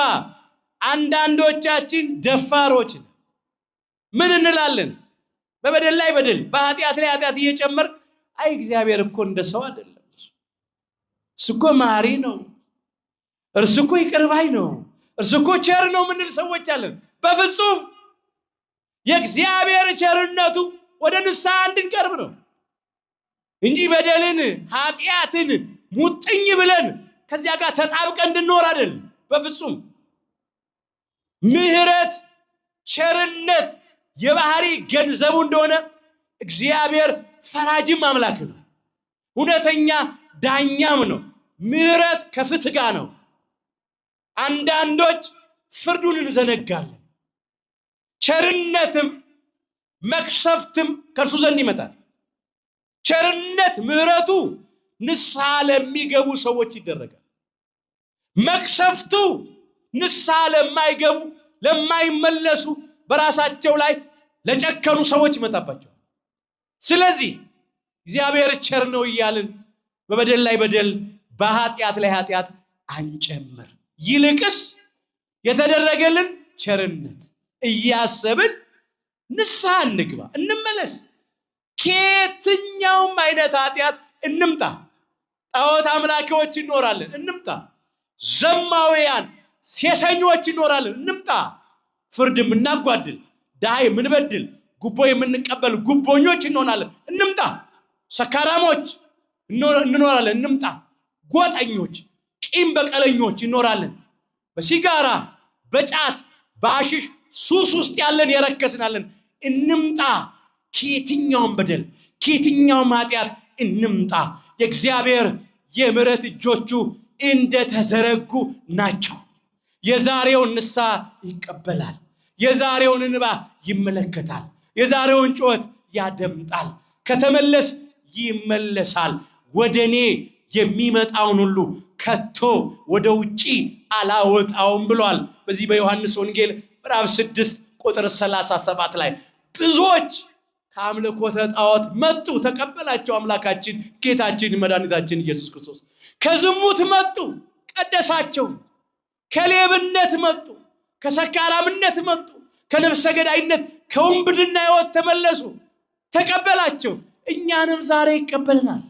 አንዳንዶቻችን ደፋሮች ምን እንላለን? በበደል ላይ በደል በኃጢአት ላይ ኃጢአት እየጨመር አይ እግዚአብሔር እኮ እንደ ሰው አይደለም፣ እርሱ እኮ መሐሪ ነው፣ እርሱ እኮ ይቅር ባይ ነው፣ እርሱ እኮ ቸር ነው ምንል ሰዎች አለን። በፍጹም የእግዚአብሔር ቸርነቱ ወደ ንስሐ እንድንቀርብ ነው እንጂ በደልን ኃጢአትን ሙጥኝ ብለን ከዚያ ጋር ተጣብቀን እንድንኖር አይደል። በፍጹም ምህረት ቸርነት የባህሪ ገንዘቡ እንደሆነ እግዚአብሔር ፈራጅም አምላክ ነው፣ እውነተኛ ዳኛም ነው። ምህረት ከፍትህ ጋር ነው። አንዳንዶች ፍርዱን እንዘነጋለን። ቸርነትም መቅሰፍትም ከእርሱ ዘንድ ይመጣል። ቸርነት ምህረቱ ንስሐ ለሚገቡ ሰዎች ይደረጋል። መቅሰፍቱ ንስሐ ለማይገቡ ለማይመለሱ በራሳቸው ላይ ለጨከኑ ሰዎች ይመጣባቸዋል። ስለዚህ እግዚአብሔር ቸር ነው እያልን በበደል ላይ በደል በኃጢአት ላይ ኃጢአት አንጨምር። ይልቅስ የተደረገልን ቸርነት እያሰብን ንስሐ እንግባ፣ እንመለስ። ከየትኛውም አይነት ኃጢአት እንምጣ። ጣዖት አምላኪዎች እንኖራለን፣ እንምጣ። ዘማውያን ሴሰኞች እንኖራለን፣ እንምጣ። ፍርድ የምናጓድል፣ ድሃ የምንበድል፣ ጉቦ የምንቀበል ጉቦኞች እንሆናለን፣ እንምጣ። ሰካራሞች እንኖራለን፣ እንምጣ። ጎጠኞች፣ ቂም በቀለኞች እንኖራለን። በሲጋራ በጫት በአሽሽ ሱስ ውስጥ ያለን የረከስናለን፣ እንምጣ። ከየትኛውም በደል ከየትኛውም ኃጢአት እንምጣ። የእግዚአብሔር የምሕረት እጆቹ እንደተዘረጉ ናቸው። የዛሬውን ንስሐ ይቀበላል። የዛሬውን እንባ ይመለከታል። የዛሬውን ጩኸት ያደምጣል። ከተመለስ ይመለሳል። ወደኔ የሚመጣውን ሁሉ ከቶ ወደ ውጪ አላወጣውም ብሏል። በዚህ በዮሐንስ ወንጌል ምዕራፍ 6 ቁጥር 37 ላይ ብዙዎች ከአምልኮተ ጣዖት መጡ፣ ተቀበላቸው አምላካችን ጌታችን መድኃኒታችን ኢየሱስ ክርስቶስ። ከዝሙት መጡ፣ ቀደሳቸው። ከሌብነት መጡ፣ ከሰካራምነት መጡ፣ ከነፍሰ ገዳይነት ከውንብድና ሕይወት ተመለሱ፣ ተቀበላቸው። እኛንም ዛሬ ይቀበልናል።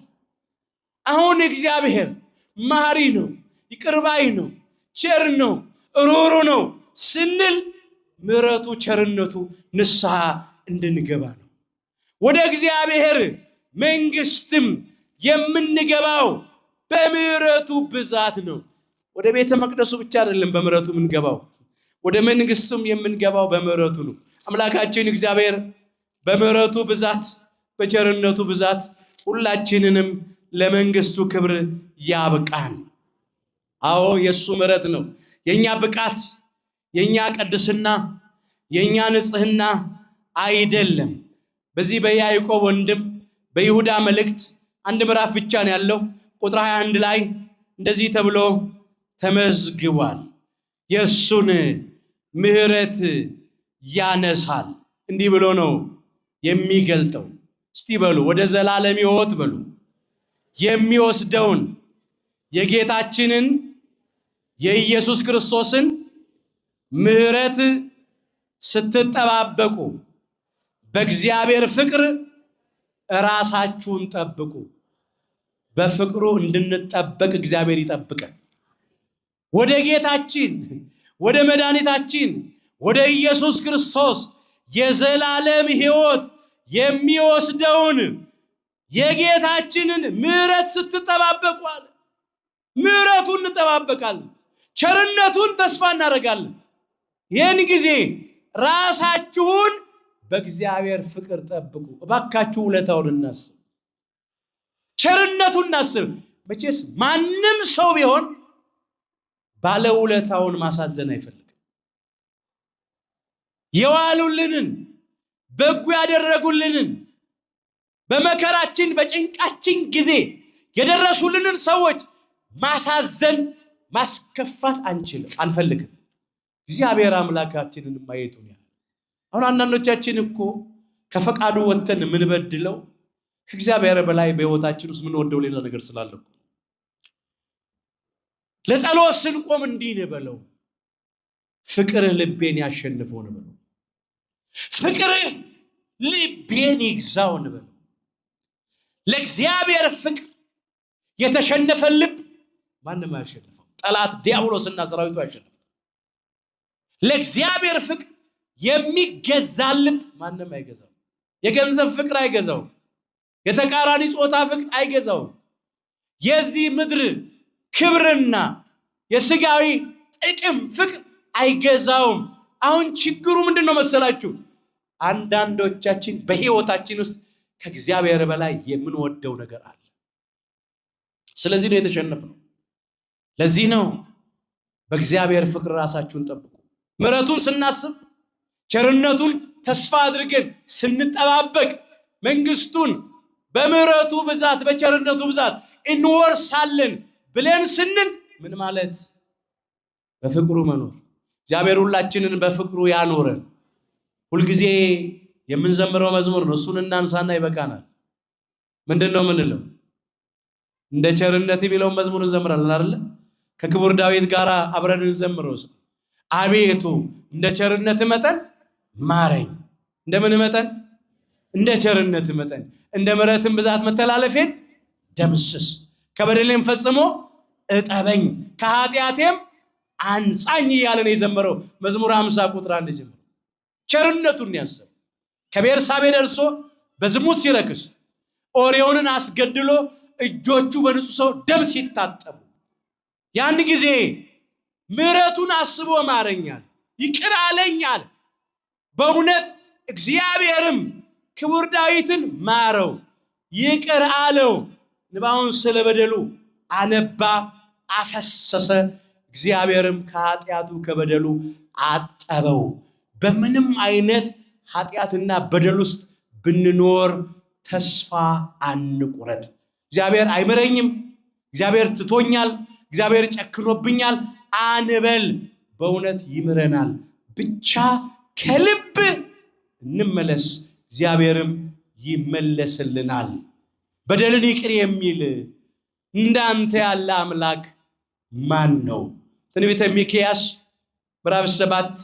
አሁን እግዚአብሔር መሐሪ ነው፣ ይቅር ባይ ነው፣ ቸር ነው፣ ሩሩ ነው ስንል ምሕረቱ ቸርነቱ ንስሐ እንድንገባ ነው። ወደ እግዚአብሔር መንግስትም የምንገባው በምሕረቱ ብዛት ነው። ወደ ቤተ መቅደሱ ብቻ አይደለም በምሕረቱ የምንገባው፣ ወደ መንግስቱም የምንገባው በምሕረቱ ነው። አምላካችን እግዚአብሔር በምሕረቱ ብዛት በቸርነቱ ብዛት ሁላችንንም ለመንግስቱ ክብር ያብቃን። አዎ የሱ ምሕረት ነው። የኛ ብቃት የኛ ቅድስና የኛ ንጽህና አይደለም። በዚህ በያዕቆብ ወንድም በይሁዳ መልእክት አንድ ምዕራፍ ብቻ ነው ያለው። ቁጥር 21 ላይ እንደዚህ ተብሎ ተመዝግቧል። የሱን ምሕረት ያነሳል። እንዲህ ብሎ ነው የሚገልጠው። እስቲ በሉ ወደ ዘላለም ሕይወት በሉ የሚወስደውን የጌታችንን የኢየሱስ ክርስቶስን ምሕረት ስትጠባበቁ በእግዚአብሔር ፍቅር ራሳችሁን ጠብቁ። በፍቅሩ እንድንጠበቅ እግዚአብሔር ይጠብቀን። ወደ ጌታችን ወደ መድኃኒታችን ወደ ኢየሱስ ክርስቶስ የዘላለም ሕይወት የሚወስደውን የጌታችንን ምሕረት ስትጠባበቁ አለ። ምሕረቱን እንጠባበቃለን፣ ቸርነቱን ተስፋ እናደርጋለን። ይህን ጊዜ ራሳችሁን በእግዚአብሔር ፍቅር ጠብቁ። እባካችሁ ውለታውን እናስብ፣ ቸርነቱን እናስብ። መቼስ ማንም ሰው ቢሆን ባለውለታውን ማሳዘን አይፈልግም። የዋሉልንን በጎ ያደረጉልንን በመከራችን በጭንቃችን ጊዜ የደረሱልንን ሰዎች ማሳዘን ማስከፋት አንፈልግም። እግዚአብሔር አምላካችንን ማየቱን ያህል አሁን አንዳንዶቻችን እኮ ከፈቃዱ ወጥተን የምንበድለው ከእግዚአብሔር በላይ በሕይወታችን ውስጥ የምንወደው ሌላ ነገር ስላለ እኮ ለጸሎት ስንቆም እንዲህ ነው በለው፣ ፍቅርህ ልቤን ያሸንፈው ነው በለው፣ ፍቅርህ ልቤን ይግዛው ነው በለው። ለእግዚአብሔር ፍቅር የተሸነፈ ልብ ማንም አያሸንፈው። ጠላት ዲያብሎስና ሰራዊቱ አያሸንፈው። ለእግዚአብሔር ፍቅር የሚገዛ ልብ ማንም አይገዛው። የገንዘብ ፍቅር አይገዛው። የተቃራኒ ጾታ ፍቅር አይገዛው። የዚህ ምድር ክብርና የስጋዊ ጥቅም ፍቅር አይገዛውም። አሁን ችግሩ ምንድነው መሰላችሁ? አንዳንዶቻችን በህይወታችን ውስጥ ከእግዚአብሔር በላይ የምንወደው ነገር አለ። ስለዚህ ነው የተሸነፍነው። ለዚህ ነው በእግዚአብሔር ፍቅር ራሳችሁን ጠብቁ። ምሕረቱን ስናስብ ቸርነቱን ተስፋ አድርገን ስንጠባበቅ መንግስቱን በምህረቱ ብዛት በቸርነቱ ብዛት እንወርሳለን ብለን ስንል ምን ማለት? በፍቅሩ መኖር። እግዚአብሔር ሁላችንን በፍቅሩ ያኖረን። ሁልጊዜ የምንዘምረው መዝሙር ነው። እሱን እናንሳና ይበቃናል። ምንድነው ምንለው? እንደ ቸርነት የሚለውን መዝሙር እንዘምራለን አይደል? ከክቡር ዳዊት ጋር አብረን እንዘምረው እስቲ። አቤቱ እንደ ቸርነት መጠን ማረኝ። እንደምን መጠን? እንደ ቸርነት መጠን፣ እንደ ምሕረትም ብዛት መተላለፌን ደምስስ፣ ከበደሌም ፈጽሞ እጠበኝ፣ ከኃጢአቴም አንጻኝ እያለ ነው የዘመረው መዝሙር 50 ቁጥር 1 ጀምሮ። ቸርነቱን ያሰብ ከቤርሳቤ ደርሶ በዝሙት ሲረክስ ኦሪዮንን አስገድሎ እጆቹ በንጹህ ሰው ደም ሲታጠቡ ያን ጊዜ ምሕረቱን አስቦ ማረኛል፣ ይቅር አለኛል። በእውነት እግዚአብሔርም ክቡር ዳዊትን ማረው፣ ይቅር አለው። እንባውን ስለበደሉ አነባ፣ አፈሰሰ። እግዚአብሔርም ከኃጢአቱ ከበደሉ አጠበው። በምንም አይነት ኃጢአትና በደል ውስጥ ብንኖር ተስፋ አንቁረጥ። እግዚአብሔር አይምረኝም፣ እግዚአብሔር ትቶኛል፣ እግዚአብሔር ጨክኖብኛል አንበል። በእውነት ይምረናል። ብቻ ከልብ እንመለስ፣ እግዚአብሔርም ይመለስልናል። በደልን ይቅር የሚል እንዳንተ ያለ አምላክ ማን ነው? ትንቢተ ሚክያስ ምዕራፍ 7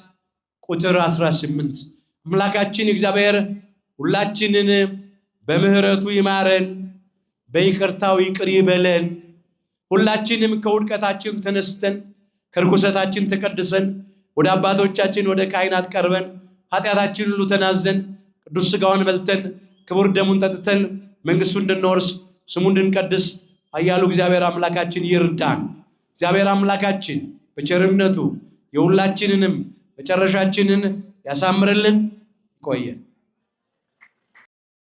ቁጥር 18 አምላካችን እግዚአብሔር ሁላችንን በምህረቱ ይማረን፣ በይቅርታው ይቅር ይበለን። ሁላችንም ከውድቀታችን ተነስተን ከርኩሰታችን ተቀድሰን ወደ አባቶቻችን ወደ ካህናት ቀርበን ኃጢአታችን ሁሉ ተናዘን ቅዱስ ሥጋውን በልተን ክቡር ደሙን ጠጥተን መንግስቱን እንድንወርስ ስሙን እንድንቀድስ ኃያሉ እግዚአብሔር አምላካችን ይርዳን። እግዚአብሔር አምላካችን በቸርነቱ የሁላችንንም መጨረሻችንን ያሳምርልን። ይቆየን።